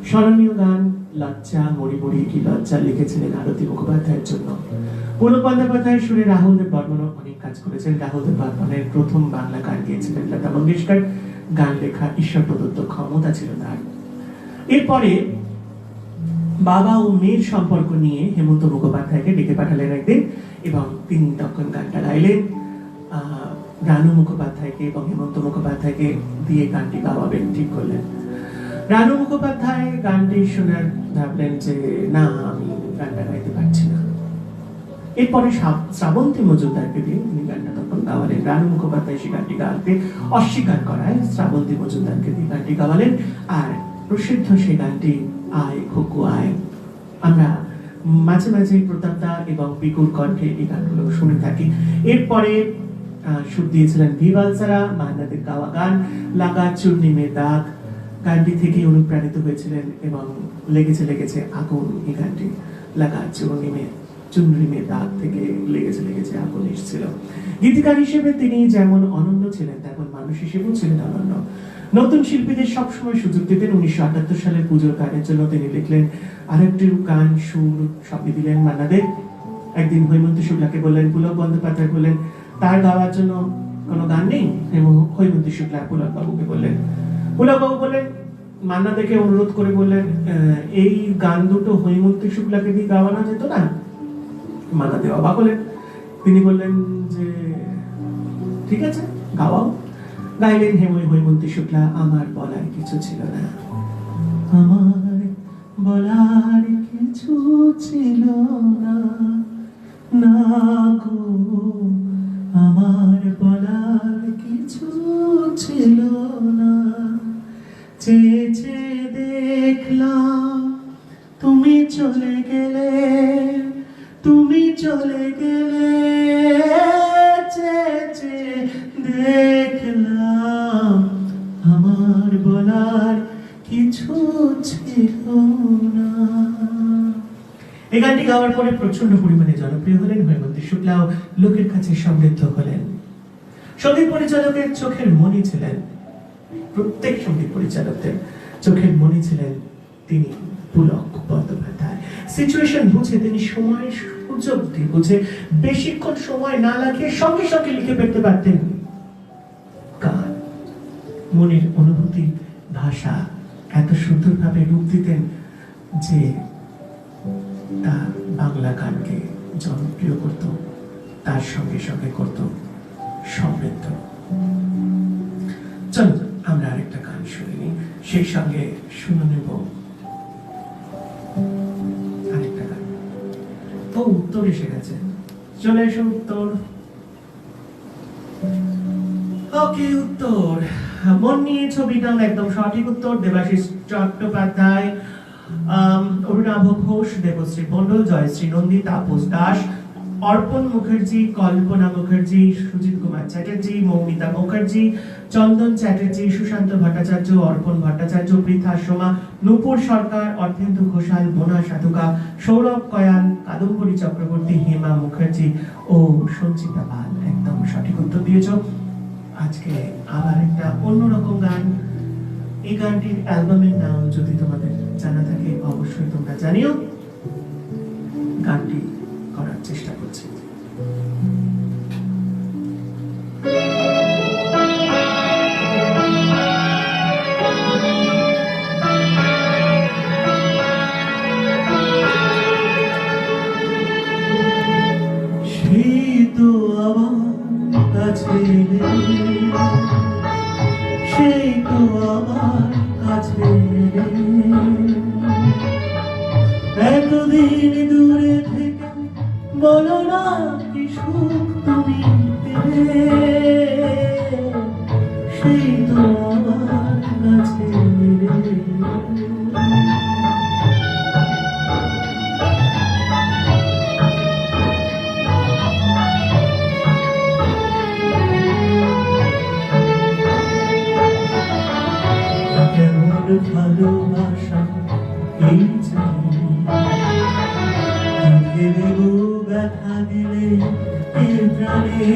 স্মরণীয় গান লজ্জা মরি মরি কি লজ্জা লিখেছিলেন আরতি মুখোপাধ্যায়ের জন্য। পুলক বন্দ্যোপাধ্যায়ের সুরে রাহুল দেব বর্মন অনেক কাজ করেছেন। রাহুল দেব বর্মনের প্রথম বাংলা গান গেয়েছিলেন লতা মঙ্গেশকর। গান লেখা ঈশ্বর প্রদত্ত ক্ষমতা ছিল তার। এরপরে বাবা ও মেয়ের সম্পর্ক নিয়ে হেমন্ত মুখোপাধ্যায়কে ডেকে পাঠালেন একদিন এবং তিনি তখন গানটা গাইলেন। রানু মুখোপাধ্যায়কে এবং হেমন্ত মুখোপাধ্যায়কে দিয়ে গানটি গাওয়াবেন ঠিক করলেন। রানু মুখোপাধ্যায় গানটি শোনার ভাবলেন যে না, আমি গানটা গাইতে পারছি না। এরপরে শ্রাবন্তী মজুমদারকে দিয়ে তিনি গানটা তখন গাওয়ালেন। রানু মুখোপাধ্যায় সে গানটি গাওয়াতে অস্বীকার করায় শ্রাবন্তী মজুমদারকে দিয়ে গানটি গাওয়ালেন। আর প্রসিদ্ধ সেই গানটি আয় খোকো আয়। আমরা মাঝে মাঝে প্রতাপদা এবং পিকুর কণ্ঠে এই গানগুলো শুনে থাকি। এরপরে সুর দিয়েছিলেন ভিভালসারা, মান্নাদের গাওয়া গান লাগা চূর্ণি মে দাগ। গানটি থেকে অনুপ্রাণিত হয়েছিলেন এবং লেগেছে আগুন। এই গানটি লাগা চূর্ণি মে দাগ থেকে লেগেছে আগুন এসেছিল। গীতিকার হিসেবে তিনি যেমন অনন্য ছিলেন তেমন মানুষ হিসেবেও ছিলেন অনন্য। নতুন শিল্পীদের সবসময় সুযোগ দিতেন। 1978 সালে পুজোর গানের জন্য তিনি লিখলেন আরেকটি গান, সুর সবই দিলেন মান্নাদের। একদিন হৈমন্তী শুক্লাকে বললেন, পুলক বন্দ্যোপাধ্যায় বললেন তার গাওয়ার জন্য কোনো গান নেই। হৈমন্তী শুক্লা পুলক বাবুকে বললেন, পুলক বাবু বললেন, মান্নাদেরকে অনুরোধ করে বললেন এই গান দুটো হৈমন্তী শুক্লাকে দিয়ে গাওয়ানো যেত না? মান্নাদে অবাক হলেন। তিনি বললেন যে ঠিক আছে গাওয়াও। গাইলেন হৈমন্তী শুক্লা আমার বলার কিছু ছিল না, আমার বলার কিছু ছিল না, না গো আমার বলার কিছু ছিল না। চেয়ে চেয়ে দেখলাম তুমি চলে গেলে, তুমি চলে গেলে, চেয়ে চেয়ে দেখলাম আমার বলার কিছু ছিল না। এই গানটি গাওয়ার পরে প্রচন্ড পরিমাণে জনপ্রিয় হলেন হৈমন্তী শুক্লাও, লোকের কাছে সমৃদ্ধ হলেন। সঙ্গীত পরিচালকের চোখের মণি ছিলেন, প্রত্যেক সঙ্গীত পরিচালকদের চোখের মণি ছিলেন তিনি পুলক বন্দ্যোপাধ্যায়। সিচুয়েশন বুঝে তিনি সময় সুযোগ দিয়ে বুঝে বেশিক্ষণ সময় না লাগিয়ে সঙ্গে সঙ্গে লিখে ফেলতে পারতেন গান। মনের অনুভূতি ভাষা এত সুন্দরভাবে রূপ দিতেন যে তা বাংলা গানকে জনপ্রিয় করত, তার সঙ্গে সঙ্গে করত সমৃদ্ধ। চলো আমরা আরেকটা গান শুনিনি, সেই সঙ্গে শুনে নেব আরেকটা গান। ও উত্তর এসে গেছে, চলে এসো উত্তর। ওকে উত্তর, মন নিয়ে ছবিটা একদম সঠিক উত্তর। দেবাশিস চট্টোপাধ্যায়, অরুণাভ ঘোষ, দেবশ্রী মন্ডল, জয়শ্রী নন্দী, তাপস দাস, অর্পণ মুখার্জি, কল্পনা মুখার্জি, সুজিত কুমার চ্যাটার্জি, মৌমিতা মুখার্জি, চন্দন চ্যাটার্জি, সুশান্ত ভট্টাচার্য, অর্পণ ভট্টাচার্য, পৃথা সোমা, নূপুর সরকার, অর্ধেন্দু ঘোষাল, মোনা সাধুকা, সৌরভ কয়াল, কাদম্বরী চক্রবর্তী, হেমা মুখার্জি ও সঞ্চিতা পাল একদম সঠিক উত্তর দিয়েছ। আজকে আবার একটা অন্যরকম গান। এই গানটির অ্যালবামের নাম যদি তোমাদের জানা থাকে অবশ্যই তোমরা জানিও। গানটি করার চেষ্টা করছি। সেই তো আমার কাছে, সেই তো আমার কাছে এতদিন দূরে থেকে বলো না কি সুখ তুমি পেলে, সেই তো আমার কাছে ভালোবাসা এই জানি ভেবে গো ব্যথা দিলে এ প্রাণে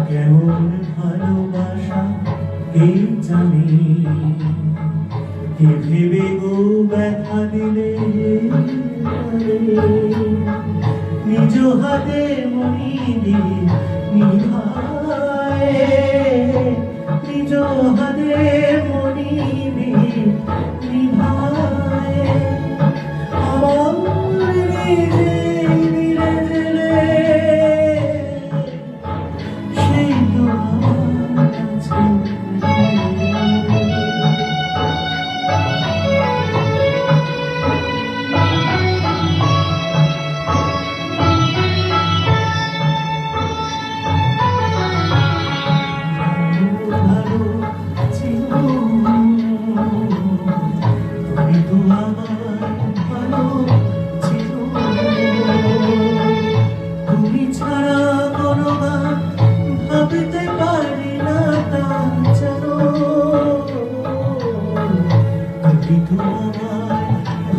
কেমন ভালোবাসা এই জানি ভেবে গো ব্যথা দিলে নিজ হাতে মনিবি নিভায় নিজ হাতে মনিবি নিভায় আমার নিজে দিলে জেলে সেই তো আমার কাছে তুমি ছাড়া কোনোবার ভাবতে পারি না তা জানো তুমি তো আমার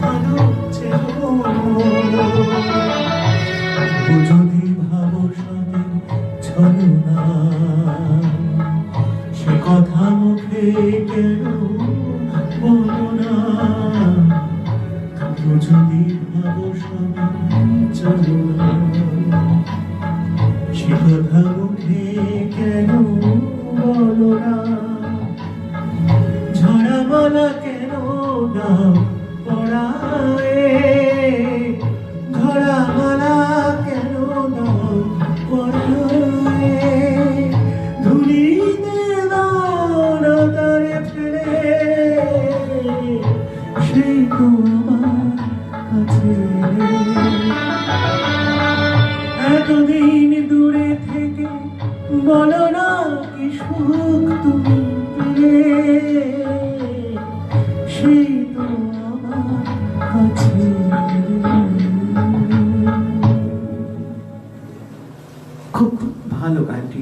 ভালো চেনো যদি ভাবো সাথে চলো না সে কথা মুখে কেন বলো না যদি ভাবো সবাই চলো না সে কথা মুখে কেন বলো না ঝরা মালা কেন দাও পড়ায় ঝরা মালা কেন দাও পড়ায় ধুলিতে দাও না তারে ফেলে সেই তো এতদিন দূরে থেকে বলো না কি সুখ তুমি পেলে সেই তো আমার কাছে খুব ভালো গানটি,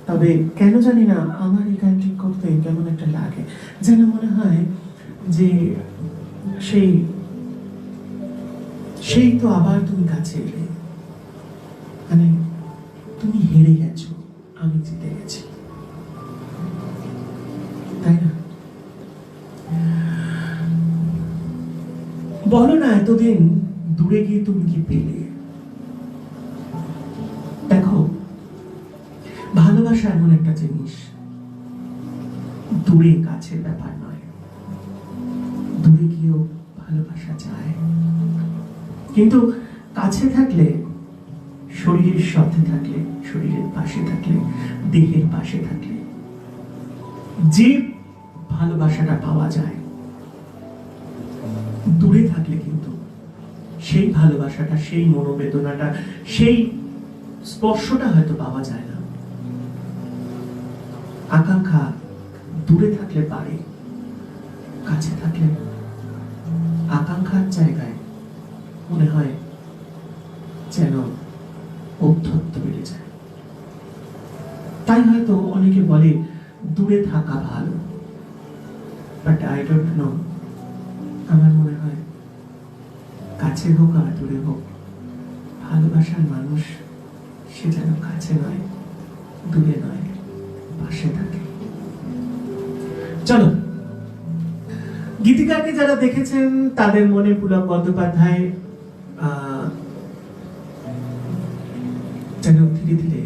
তবে কেন জানি না আমার এই গানটি করতে কেমন একটা লাগে, যেন মনে হয় যে সেই তো আবার তুমি কাছে এলে, মানে তুমি হেরে গেছো, আমি জিতে গেছি, তাই না? বলো না এতদিন দূরে গিয়ে তুমি কি পেলে? দেখো, ভালোবাসা এমন একটা জিনিস, দূরে কাছের ব্যাপার নয়, দূরে গিয়েও ভালোবাসা যায়, কিন্তু কাছে থাকলে, শরীরের সাথে থাকলে, শরীরের পাশে থাকলে, দেহের পাশে থাকলে যে ভালোবাসাটা পাওয়া যায়, দূরে থাকলে কিন্তু সেই ভালোবাসাটা, সেই মনোবেদনাটা, সেই স্পর্শটা হয়তো পাওয়া যায় না। আকাঙ্ক্ষা দূরে থাকলে পারে, কাছে থাকলে আকাঙ্ক্ষার জায়গায় মনে হয় যেন ঔদ্ধত্য বেড়ে যায়। তাই হয়তো অনেকে বলে দূরে থাকা ভালো, বাট আই ডোন্ট নো, আমার মনে হয় কাছে হোক আর দূরে হোক, ভালোবাসার মানুষ সে যেন কাছে নয়, দূরে নয়, পাশে থাকে। চলো, গীতিকাকে যারা দেখেছেন তাদের মনে পুলক বন্দ্যোপাধ্যায় যেন ধীরে ধীরে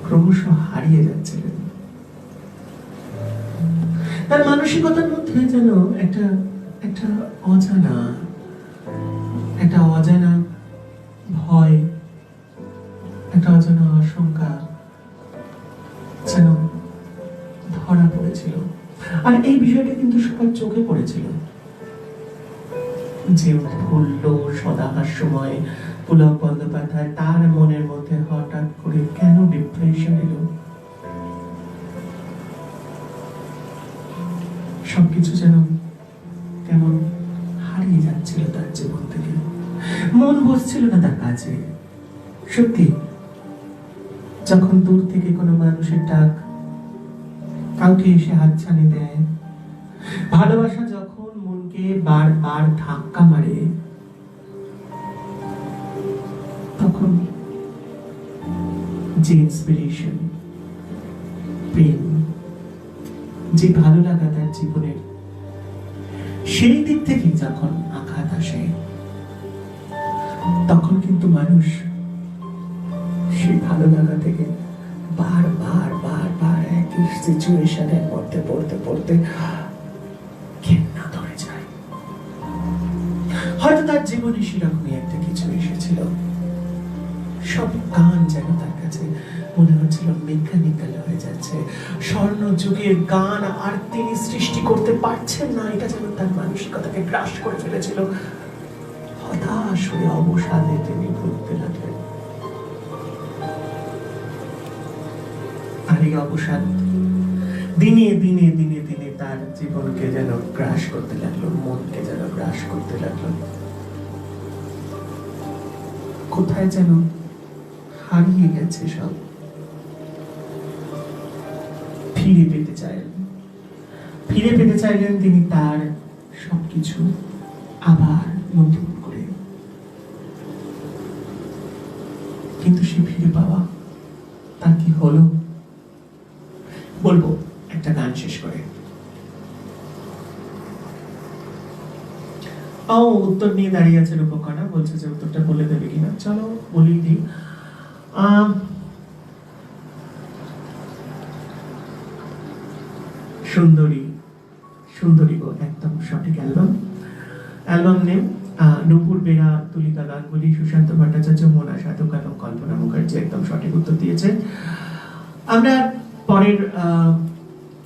ক্রমশ হারিয়ে যাচ্ছিলেন। তার মানসিকতার মধ্যে যেন একটা অজানা ভয়, একটা অজানা আশঙ্কা যেন ধরা পড়েছিল। আর এই বিষয়টা কিন্তু সবার চোখে পড়েছিল। যে উৎফুল্ল সদাহাস্যময় পুলক বন্দ্যোপাধ্যায়, তার মনের মধ্যে হঠাৎ করে কেন ডিপ্রেশন এলো? সবকিছু যেন কেমন হারিয়ে যাচ্ছিল তার জীবন থেকে, মন বসছিল না তার কাছে। সত্যি, যখন দূর থেকে কোনো মানুষের ডাক কাউকে এসে হাতছানি দেয়, ভালোবাসা যখন মনকে বারবার ধাক্কা মারে, তখন যে ইন্সপিরেশন, প্রেম, যে ভালো লাগা তার জীবনের, সেই দিক থেকে যখন আঘাত আসে, তখন কিন্তু মানুষ সেই ভালো লাগা থেকে বারবার বারবার একই সিচুয়েশনের মধ্যে পড়তে পড়তে ঘেন্না ধরে যায়। হয়তো তার জীবনে সেরকমই একটা কিছু এসেছিল, সব গান যেন তার কাছে মনে হচ্ছিল মেকানিক্যাল হয়ে যাচ্ছে, স্বর্ণ যুগের গান আর তিনি সৃষ্টি করতে পারছেন না, এটা যেন তার মানসিকতাকে গ্রাস করে ফেলেছিল। হতাশ হয়ে অবসাদে তিনি ভুগতে লাগলেন। আর এই অবসাদ দিনে দিনে দিনে দিনে তার জীবনকে যেন গ্রাস করতে লাগলো, মনকে যেন গ্রাস করতে লাগলো। কোথায় যেন হারিয়ে গেছে সব। ফিরে পেতে চাইলেন তিনি তার সবকিছু আবার নতুন করে। কিন্তু সে ফিরে পাওয়া তার কি হলো? বলবো একটা গান শেষ করে। উত্তর নিয়ে দাঁড়িয়ে আছে রূপকণা, বলছে যে উত্তরটা বলে দেবে কিনা। চলো বলি দিই। সুন্দরী গো, একদম সঠিক অ্যালবাম নেম নূপুর বেরা, তুলিকা গাঙ্গুলি, সুশান্ত ভট্টাচার্য, মোনা সাধক এবং কল্পনা মুখার্জি একদম সঠিক উত্তর দিয়েছে। আমরা পরের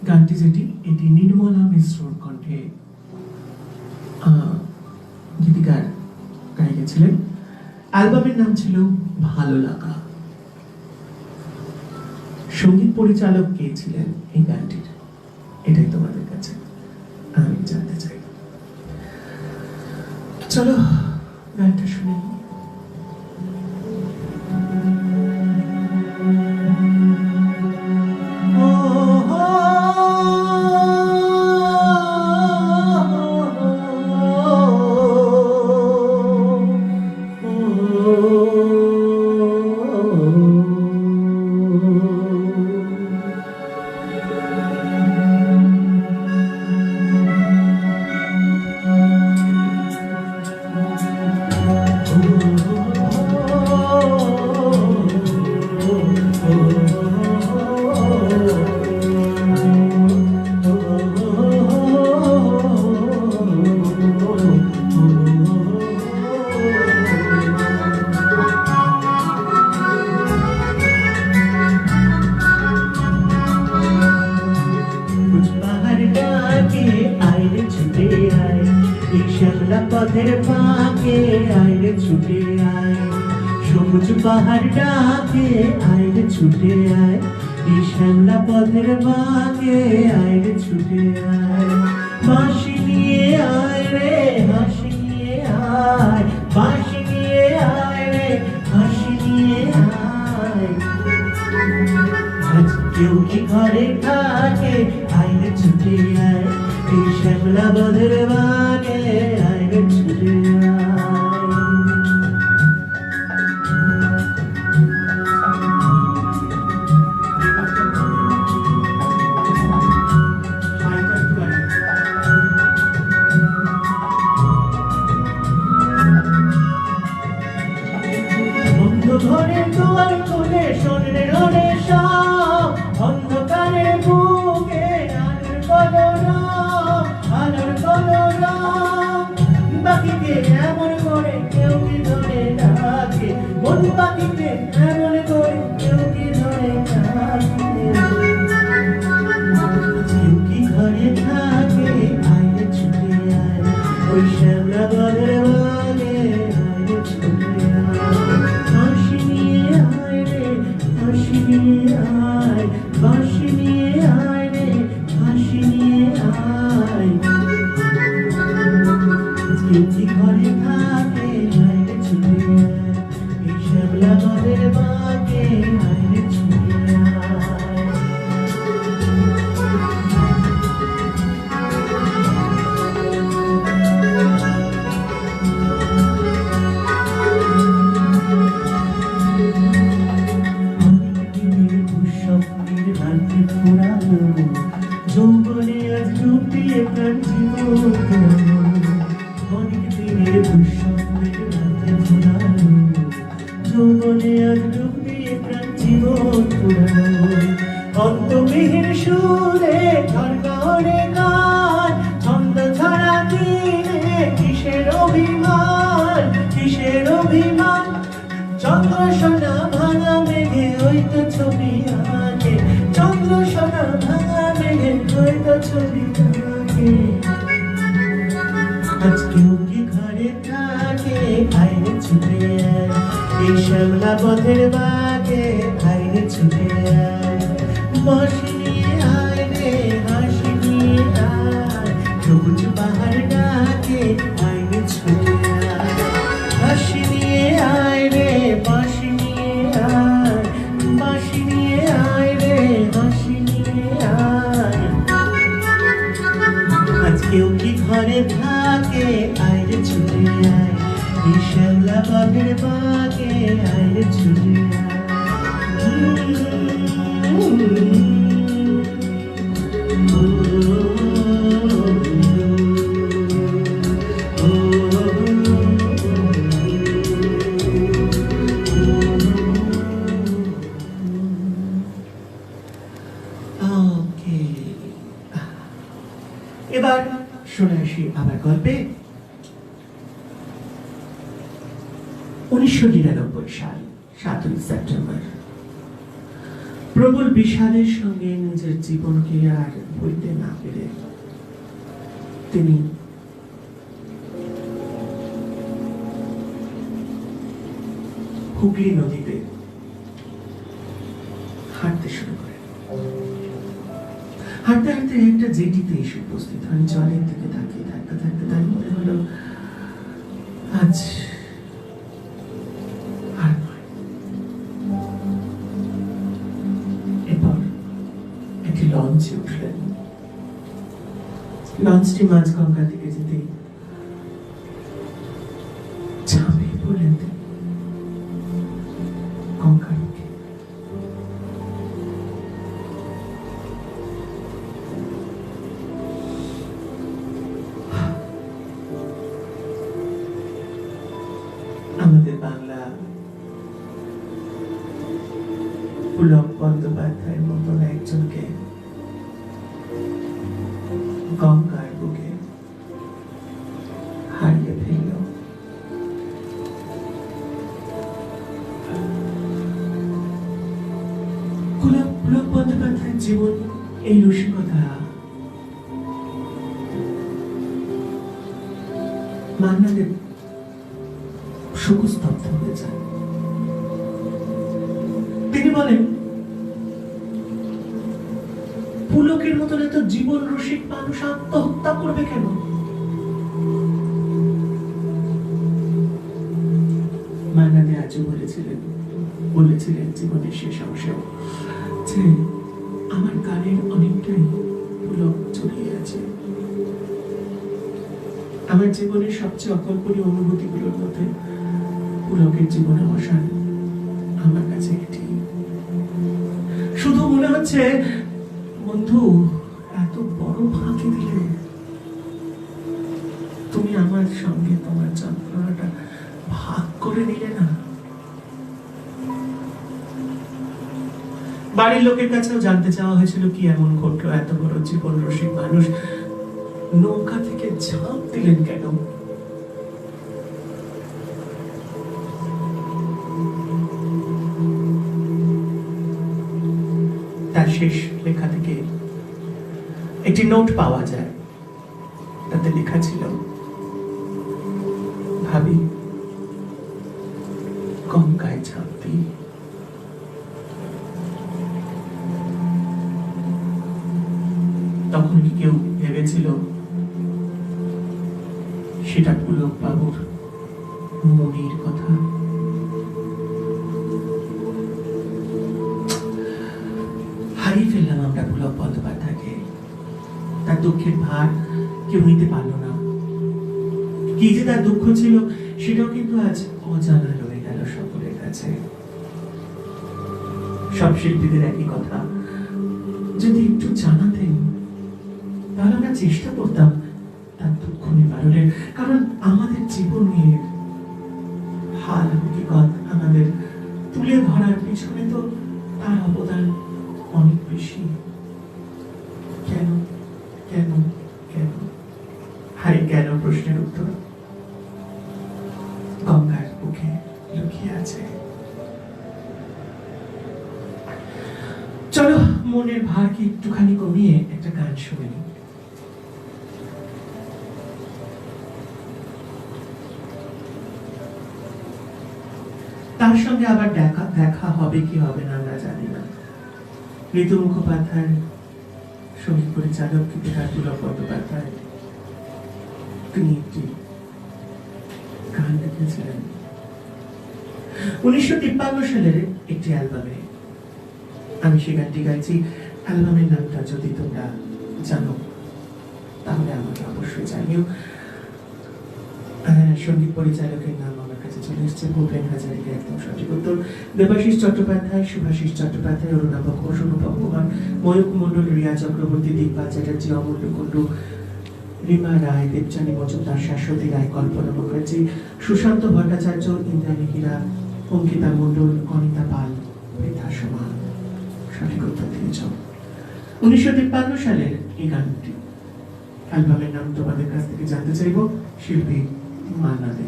গানটি যেটি, এটি নির্মলা মিশ্রর কণ্ঠে গীতিকার গায়ে গেছিলেন। অ্যালবামের নাম ছিল ভালো লাগা। সঙ্গীত পরিচালক কে ছিলেন এই গানটির, এটাই তোমাদের কাছে আমি জানতে চাই। চলো গানটা শুনে। পথের ফাঁকে আইরে ছুটে আয়, সবুজ পাহাড় ডাকে আইরে ছুটে আয়, এই শ্যামলা পথের ফাঁকে আইরে ছুটে আয়। বাঁশি নিয়ে আয় রে, হাসি নিয়ে আয়, বাঁশি নিয়ে আয় রে, হাসি নিয়ে আয়। আজ কেউ কি ঘরে থাকে আইরে ছুটে আয়, এই শ্যামলা পথের ফাঁকে আইরে ছুটে আয়। ঘরের দুয়ার খুলে শোনে রোনে সব, অন্ধকারের বুকে আলোর কলরব, আলোর কলরব। থাকে, আজ কেউ কি ঘরে থাকে, বাইরে ছুটে আয়, এই শ্যামলা পথের বাগে বাইরে ছুটে আয়, বাঁশি নিয়ে আয় রে, হাসি নিয়ে আয়, সবুজ পাহাড় ডাকে বাইরে ছুটে আয়, হাসি নিয়ে আয় রে, বাঁশি নিয়ে আয়, বাঁশি নিয়ে আয় রে, হাসি নিয়ে আয়, আজ কেউ কি ঘরে থাকে, আইরে ছুটে আয়, এই শ্যামলা পথের বাগে আইরে ছুটে ওকে, এবার শুনে আসি আমার গল্পে। 1999 সাল 7ই সেপ্টেম্বর, প্রবল বিষাদের সঙ্গে নিজের জীবনকে আর বইতে না পেরে তিনি হুগলি নদীতে হাঁটতে শুরু করেন। হাঁটতে হাঁটতে একটা জেটিতে এসে উপস্থিত হন। জলের দিকে তাকিয়ে থাকতে থাকতে তার মনে হলো আজ আর নয়। এরপর একটি লঞ্চে উঠলেন। লঞ্চটি মাঝগঙ্গা দিকে যেতে ঝাঁপিয়ে পড়লেন তিনি গঙ্গার মুখে। আমাদের বাংলা পুলক বন্দ্যোপাধ্যায়ের মতন একজনকে গঙ্গার বুকে হারিয়ে ফেলল। পুলক বন্দ্যোপাধ্যায়ের জীবন এই রসিকতা মান্নাদের শোকস্তব্ধ হয়ে যায়। তিনি বলেন, পুলকের মতন এত জীবন রসিক মানুষ আত্মহত্যা করবে কেন? মান্নাদে আজও বলেছিলেন জীবনের শেষ অংশেও যে আমার গানের অনেকটাই পুলক জড়িয়ে আছে। আমার জীবনের সবচেয়ে অকল্পনীয় অনুভূতিগুলোর মধ্যে পুলকের জীবন অবসান আমার কাছে একটি। শুধু মনে হচ্ছে বন্ধু এত বড় ফাঁকি দিলে, তুমি আমার সঙ্গে তোমার যন্ত্রণাটা ভাগ করে নিলে না। বাড়ির লোকের কাছেও জানতে চাওয়া হয়েছিল কি এমন ঘটলো, এত বড় জীবন রসিক মানুষ নৌকা থেকে ঝাঁপ দিলেন কেন? তার শেষ লেখা থেকে একটি নোট পাওয়া যায়, তাতে লেখা ছিল, ভাবি গঙ্গায় ঝাঁপ দিই। তখন কি কেউ ভেবেছিল সেটা পুলক বাবুর মনির কথা? হারিয়ে ফেললাম আমরা পুলক বন্দ্যোপাধ্যায়কে। তার দুঃখের ভার কেউ নিতে পারলো না। কি যে তার দুঃখ ছিল সেটাও কিন্তু আজ অজানা রয়ে গেল সকলের কাছে। সব শিল্পীদের একই কথা, যদি একটু জানাতেন তাহলে আমরা চেষ্টা করতাম তার দুঃখ নিবারণের। কারণ আমাদের জীবনের হাল হকিকত আমাদের তুলে ধরার পিছনে তো তার অবদান অনেক বেশি। কেন কেন কেন হাই কেন প্রশ্নের উত্তর গঙ্গার বুকে লুকিয়ে আছে। চলো মনের ভারকে একটুখানি কমিয়ে একটা গান শুনে নিই। তার সঙ্গে আবার দেখা দেখা হবে কি হবে না আমরা জানি না। ঋতু মুখোপাধ্যায়, সঙ্গীত পরিচালক গীতিকার পুলক বন্দ্যোপাধ্যায়, তিনি একটি গান লিখেছিলেন 1953 সালের একটি অ্যালবামে। আমি সে গানটি গাইছি। অ্যালবামের নামটা যদি তোমরা জানো তাহলে আমাকে অবশ্যই জানিও। সঙ্গীত পরিচালকের নাম আমার কাছে চলে এসছে ভূপেন হাজারিকা, একদম সঠিক উত্তর। দেবাশিস চট্টোপাধ্যায়, শুভাশিস চট্টোপাধ্যায়, অরুণাভ ঘোষ, অনুপম কুমার, ময়ূক মণ্ডল, রিয়া চক্রবর্তী, দিকপাল চ্যাটার্জি, অমূল্য কুণ্ডু, রিমা রায়, দেবচানী মজুমদার, শাশ্বতী রায়, কল্পনা মুখার্জি, সুশান্ত ভট্টাচার্য, ইন্দ্রাণী হীরা, অঙ্কিতা মণ্ডল, অনিতা পাল, পৃথা সোমা। সঠিক উত্তর দিয়েছ। 1953 সালের এই গানটি। অ্যালবামের নাম তোমাদের কাছ থেকে জানতে চাইব। শিল্পী মান্না দে।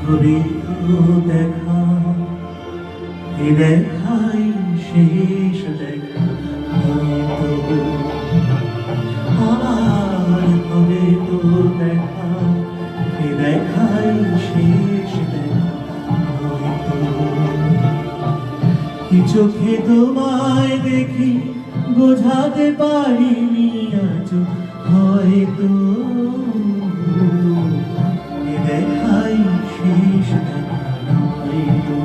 হবে তো দেখা, এ দেখাই শেষ দেখা, হয়তো আবার হবে তো দেখা, এ দেখাই শেষ দেখা, হয়তো কি চোখে তোমায় দেখি বোঝাতে পারিনি আজ, হয়তো এ দেখাই শেষ দেখা, হয়তো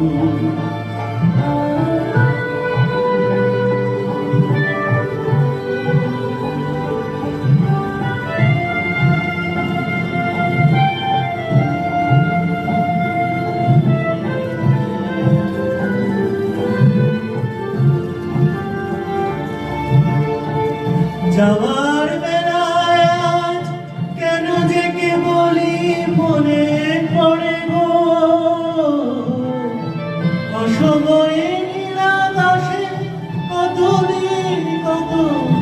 যাওয়ার বেলায় আজ কেন যে কে বলি মনে পড়ে গো, অসময়ে নীলাকাশে কত দিন কত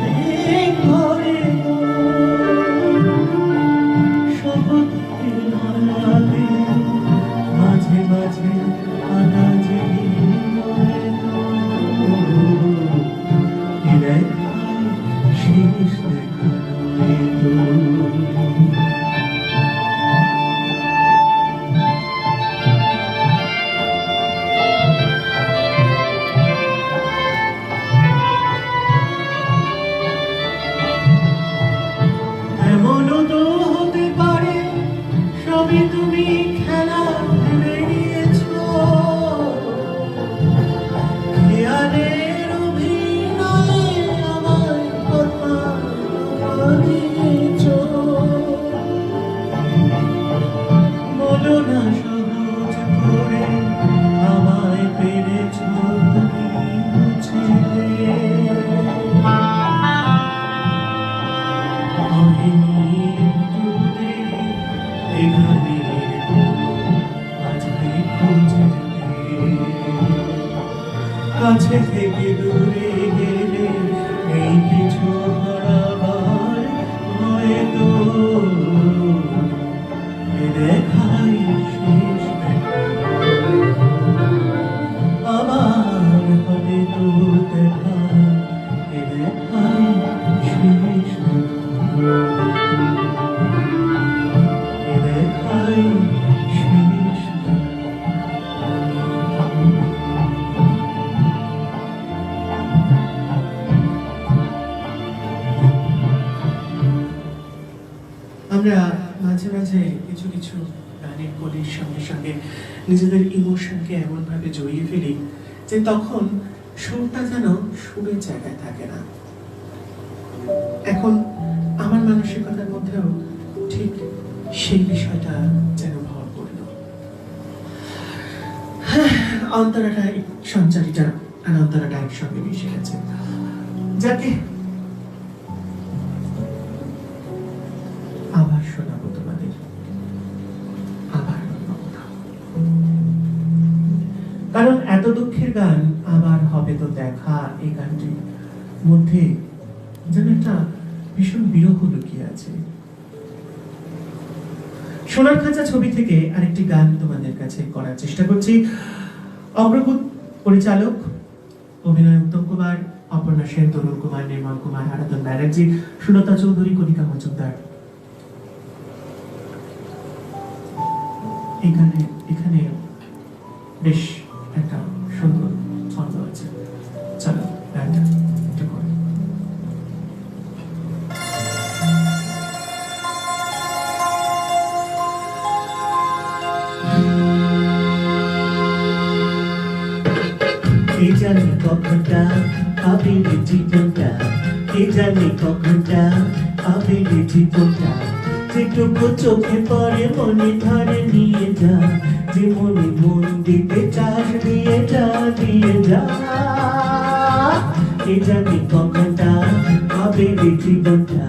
দিন ঘরে গো, শপথে হারাতে মাঝে মাঝে আনাজে মরে গো, এ দেখাই শেষ দেখা, হয়তো এমনও তো হতে পারে সবই তুমি খেলা ভেবে নিয়েছো, খেয়ালের অভিনয়ে আমার কথা বানিয়েছো, বলো না সহজ করে আমায় পেরেছো তুমি বুঝলে, কাছে থেকে দূরে গেলে এই কিছু হারাবার, হয়তো এ দেখাই শেষ দেখা, আবার হবে তো দেখা, এ দেখাই শেষ দেখা, এ দেখাই শেষ দেখা। আমরা মাঝে মাঝে কিছু কিছু গানের কলির সঙ্গে সঙ্গে নিজেদের ইমোশনকে এমনভাবে জড়িয়ে ফেলি যে তখন সুরটা যেন সুরের জায়গায় থাকে না। এখন আমার মানসিকতার মধ্যেও ঠিক সেই বিষয়টা যেন ভর করল। অন্তরাটা সঞ্চারীটা আর অন্তরাটা একসঙ্গে মিশে গেছে। যাকে আবার শোনাবো তোমাদের, আবার অন্য কোথাও। কারণ এত দুঃখের গান আবার হবে তো দেখা, এই গানটির মধ্যে যেন একটা ভীষণ বিরহ লুকিয়ে আছে। সোনার খাঁচা ছবি থেকে আরেকটি গান তোমাদের কাছে করার চেষ্টা করছি। অগ্রগত পরিচালক অভিনয় উত্তম কুমার, অপর্ণা সেন, তরুণ কুমার, নির্মল কুমার, আরাধন ব্যানার্জি, সুলতা চৌধুরী, কণিকা মজুমদার। এখানে বেশ একটা সুন্দর ছন্দ আছে। চলো গানটা একটু করি। কে জানে কখনটা আবির জীবনটা, কে জানে কখনটা আবির জীবনটা, যেটুকু চোখে পড়ে মনে ধরে নিয়ে যা, যে মনে মন দিতে চাস দিয়ে যা, দিয়ে যা। কে জানে কখনটা আবির জীবনটা,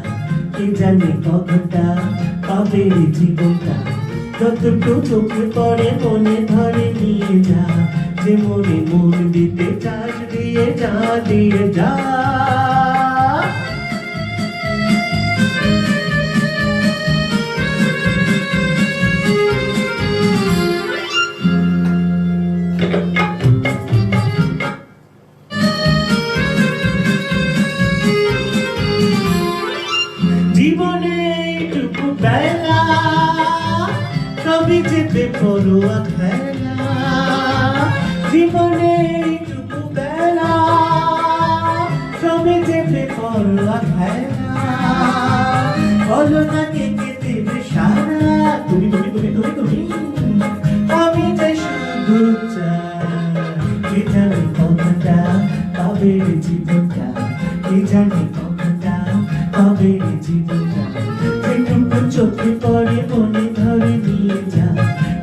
কে জানে কখনটা আবির জীবনটা, যতটুকু চোখে পড়ে মনে ধরে নিয়ে যা, যে মনে মন দিতে চাস দিয়ে যা, দিয়ে যা। জীবনে এইটুকু বেলা সবই যেতে পড়ুয়া খেলা, জীবনে এইটুকু বেলা সবই যেতে পড়ুয়া খেলা, বলো না কে কে দেবে সারা, তুমি তুমি তুমি তুমি তুমি, আমি চাই শুধু চাই। কে জানে কখনটা পাবে জীবনটা, কে জানে কখনটা পাবে জীবনটা, যেটুকু চোখে পড়ে মনে ধরে নিয়ে যা,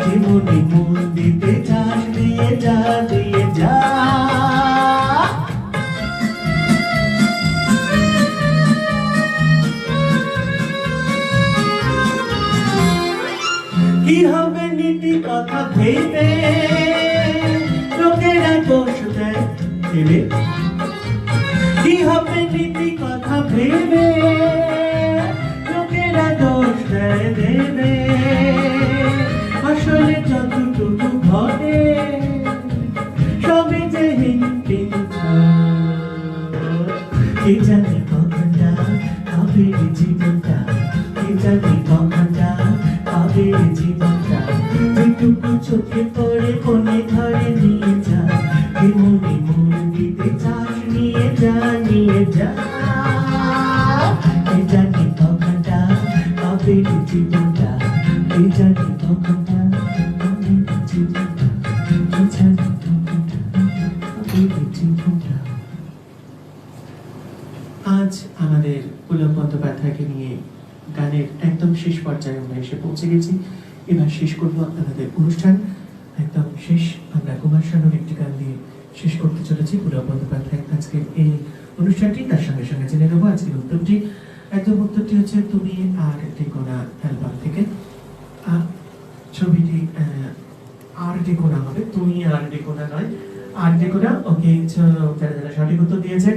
যে মনে মন দিতে চাস দিয়ে যা, দিয়ে যা। কি হবে নীতি কথা ভেবে লোকেরা দোষ দেয় ভেবে, কি হবে নীতি কথা ভেবে লোকেরা দোষ দেয় দেবে, আসলে যতটুকু ঘটে সবই যে হিংপিং। কে জানে কখনটা আবির জীবনটা, কে জানে কখনটা আবির জীবনটা, যেটুকু চোখে পড়ে মনে ধরে নিয়ে যা, যে মনে মন দিতে চাস নিয়ে যা, নিয়ে যা। কে জানে কখনটা আবির জীবনটা, কে জানে কখনটা আবির জীবনটা, কে জানে কখনটা আবির জীবনটা। আজ আমাদের পুলক বন্দ্যোপাধ্যায়কে নিয়ে গানের একদম শেষ পর্যায়ে আমরা এসে পৌঁছে গেছি। এবার শেষ করব আমাদের অনুষ্ঠান, একদম শেষ। আমরা কুমার শানুর একটি গান দিয়ে শেষ করতে চলেছি পুলক বন্দ্যোপাধ্যায় আজকের এই অনুষ্ঠানটি। তার সঙ্গে সঙ্গে জেনে নেবো আজকের উত্তরটি। একদম উত্তরটি হচ্ছে তুমি আর ডেকোনা অ্যালবাম থেকে। ছবিটি আর ডেকোনা হবে, তুমি আর ডেকোনা নয়, আর ডেকোনা। ওকে, যারা যারা সঠিক উত্তর দিয়েছে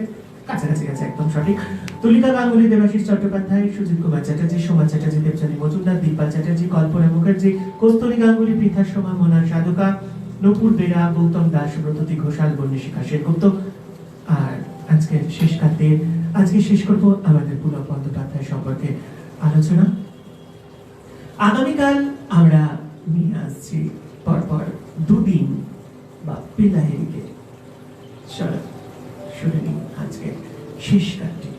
কাছাকাছি গেছে, একদম সঠিক। তুলিকা গাঙ্গুলি, দেবাশিস চট্টোপাধ্যায়, সুজিত কুমার চ্যাটার্জি, সোমা চ্যাটার্জি, দেবচানী মজুমদার, দীপা চ্যাটার্জি, কল্পনা মুখার্জি, কস্তুরী গাঙ্গুলি, পৃথা সোমা, মোনা সাধুকা, নূপুর বেরা, গৌতম দাস, ব্রততী ঘোষাল, বন্যশিখা সেনগুপ্ত। আর আজকের শেষ কাতে আজকে শেষ করব আমাদের পুলক বন্দ্যোপাধ্যায় সম্পর্কে আলোচনা। আগামীকাল আমরা নিয়ে আসছি পরপর দুদিন বা পিলাহেরিকে। চলো শুনে নিই আজকে শেষ গানটি।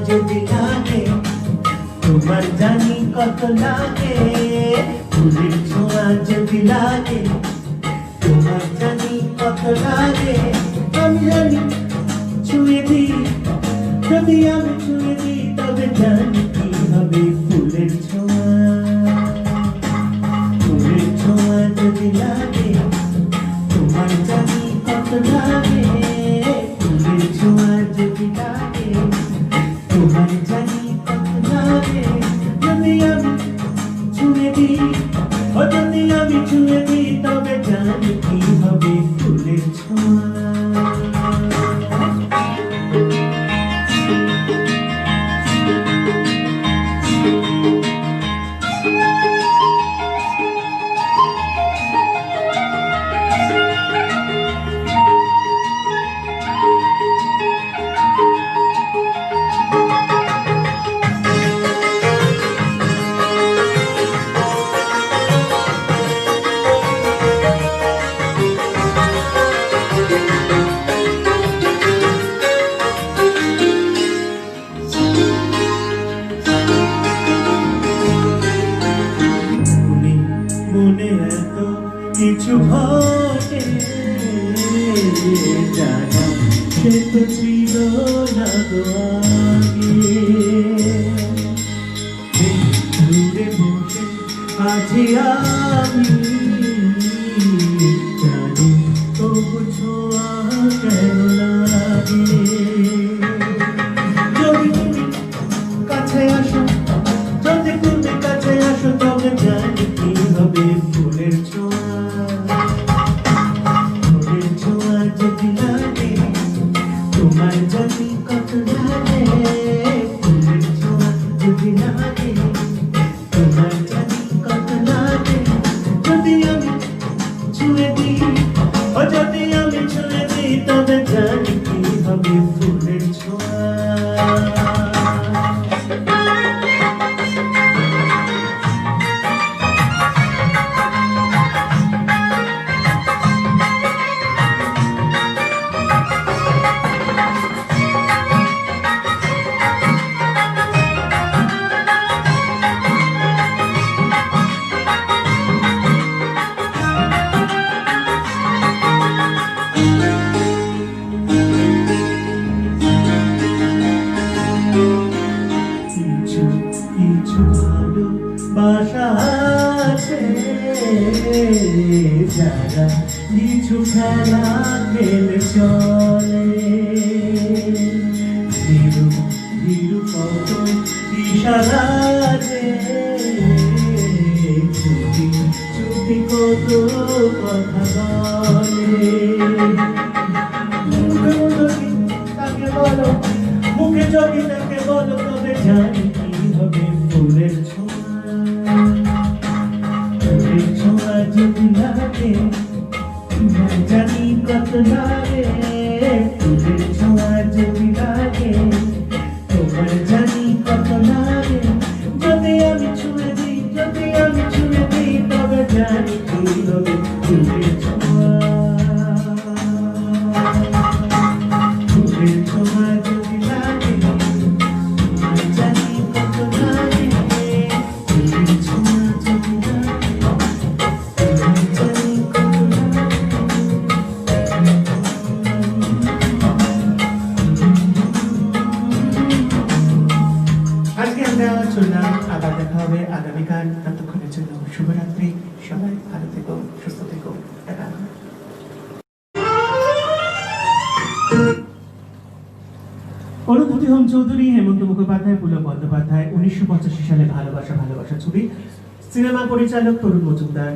যদি লাগে তোমার জানি কত লাগে, ফুলের ছোঁয়া যদি লাগে তোমার জানি কত লাগে আমি জানি ছুঁয়ে দিই যদি আমি ছুঁয়ে দিই তবে জানি কি হবে ফুলের ছোঁয়া যদি লাগে তোমার জানি কত লাগে ফুলের ছোঁয়া যদি লাগে তোমার জানি কত লাগে যদি আমি ছুঁয়ে দিই ও যদি আমি ছুঁয়ে দিই তবে জানি কি হবে ফুলের ছোঁয়া মনে এত কিছু ঘটে জানা সে তো ছিল না গো আগে দূরে বসে আছি আমি জানি তবু ছোঁয়া কেন লাগে যদি তুমি কাছে আসো যদি তুমি কাছে আসো তবে জানি কি হবে ফুলের ছোঁয়া যদি লাগে তোমার জানি কত লাগে ফুলের ছোঁয়া যদি লাগে তোমার জানি কত লাগে যদি আমি ছুঁয়ে দিই ও যদি আমি ছুঁয়ে দিই তবে জানি কি হবে ফুলের ছোঁয়া কিছু ভালো বাসা আছে যারা কিছু খেলা খেলে চলে ধীরু ধীরু কত ইশারাতে চুপি চুপি কত কথা বলে তাকে বলো মুখে যদি তাকে বলো তবে জানি কি হবে ফুলের ছোঁয়া যদি লাগে তোমার জানি কত লাগে ফুলের ছোঁয়া যদি লাগে তোমার জানি কত লাগে যদি আমি ছুঁয়ে দিই তবে জানি কি হবে ফুলের ছোঁয়া যদি লাগে তোমার জানি কত লাগে ফুলের ছোঁয়া যদি লাগে তোমার জানি কত লাগে আজকে আমরা চললাম আবার দেখা হবে আগামীকাল ততক্ষণের জন্য শুভরাত্রি সবাই ভালো থেকো সুস্থ থেকো টাটা অনুভূতি হোম চৌধুরী হেমন্ত মুখোপাধ্যায় পুলক বন্দ্যোপাধ্যায় 1985 সালে ভালোবাসা ভালোবাসা ছবি সিনেমা পরিচালক তরুণ মজুমদার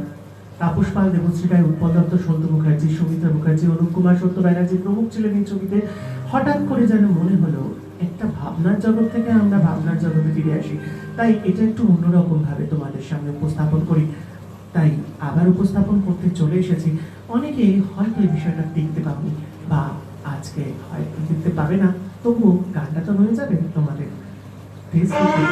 তাপস পাল দেবশ্রী রায় উৎপল দত্ত সন্তু মুখার্জি সৌমিত্রা মুখার্জি অনুপ কুমার সত্য ব্যানার্জি প্রমুখ ছিলেন এই ছবিতে হঠাৎ করে যেন মনে হলো একটা ভাবনার জগৎ থেকে আমরা ভাবনার জগতে ফিরে আসি তাই এটা একটু অন্যরকম ভাবে তোমাদের সামনে উপস্থাপন করি তাই আবার উপস্থাপন করতে চলে এসেছি অনেকে হয়তো এই বিষয়টা দেখতে পাবো বা আজকে হয়তো দেখতে পাবে না তবুও গানটা তো হয়ে যাবে তোমাদের ফেসবুকে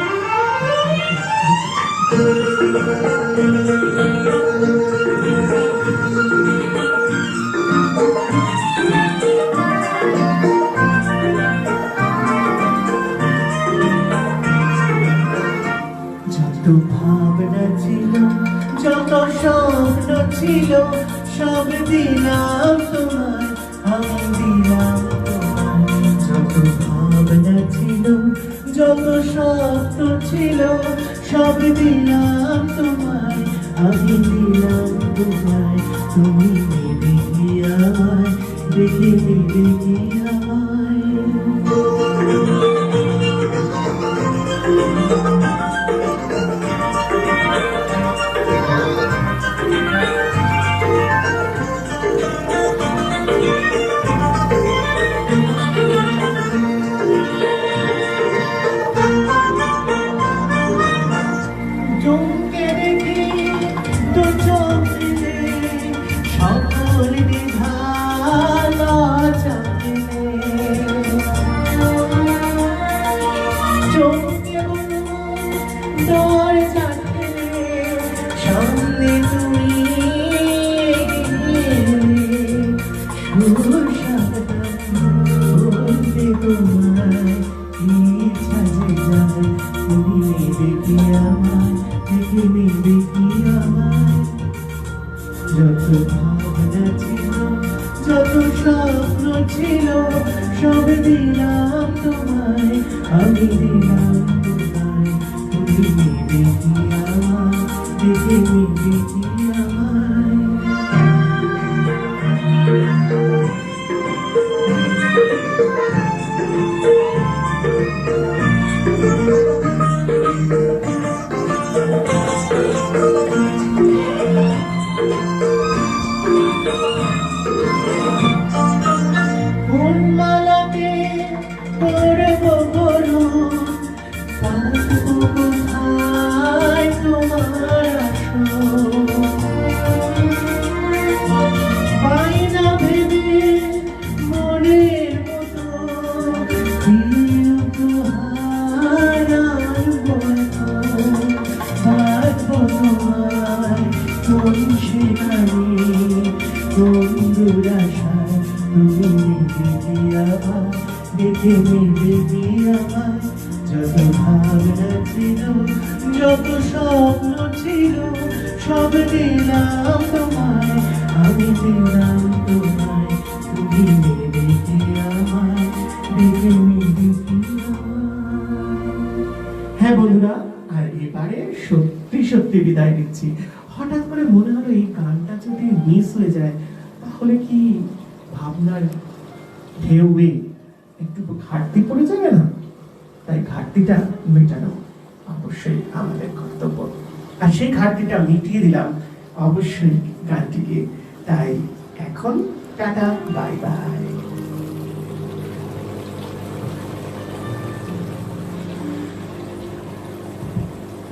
যত ভাবনা ছিল যত স্বপ্ন ছিল সব দিলাম তোমায়, আমি দিলাম তোমায়। যত ভাবনা ছিল, যত স্বপ্ন ছিল সব দিলাম তোমায়, আমি দিলাম তোমায়। তুমি নেবে কি আমায়, দেখে নেবে কি আমায়? চমকে দেখি দু চোখ মিলে সকল দ্বিধা লজ্জা ফেলে। চমকে বলো দরজা ঠেলে, সামনে তুমি এগিয়ে এলে। সুর সাবধান বলতে তোমায়, ইচ্ছা যে যায় তুমি নেবে কি আমায়, দেখে নেবে কি আমায়? যত ভাবনা ছিল, যত স্বপ্ন ছিল সব দিলাম তোমায়, আমি দিলাম তোমায়। তুমি নেবে কি আমায়, দেখে নেবে কি আমায়? ফুলমালাতে করবো বরণ, পাবো কোথায় তোমার আসন? পাই না ভেবে মনের মতো, প্রিয় উপহার আনবো এখন। থাকবো তোমায় কোন সেখানে, কোন দুরাশায়, তুমি নেবে কি আমায়, দেখে নেবে কি আমায়? যত ভাবনা ছিল, যত স্বপ্ন ছিল সব দিলাম তোমায়, আমি দিলাম তোমায়। তুমি নেবে কি আমায়, দেখে নেবে কি আমায়? হ্যাঁ বন্ধুরা, আর এবারে সত্যি সত্যি বিদায় নিচ্ছি। হঠাৎ করে মনে হলো এই গানটা যদি মিস হয়ে যায় তাহলে কি ভাবনার ঢেউয়ে একটু ঘাটতি পড়ে যাবে না? তাই ঘাটতিটা মেটানো অবশ্যই আমাদের কর্তব্য, আর সেই ঘাটতিটা মিটিয়ে দিলাম অবশ্যই গানটিকে। তাই এখন টাটা, বাই বাই।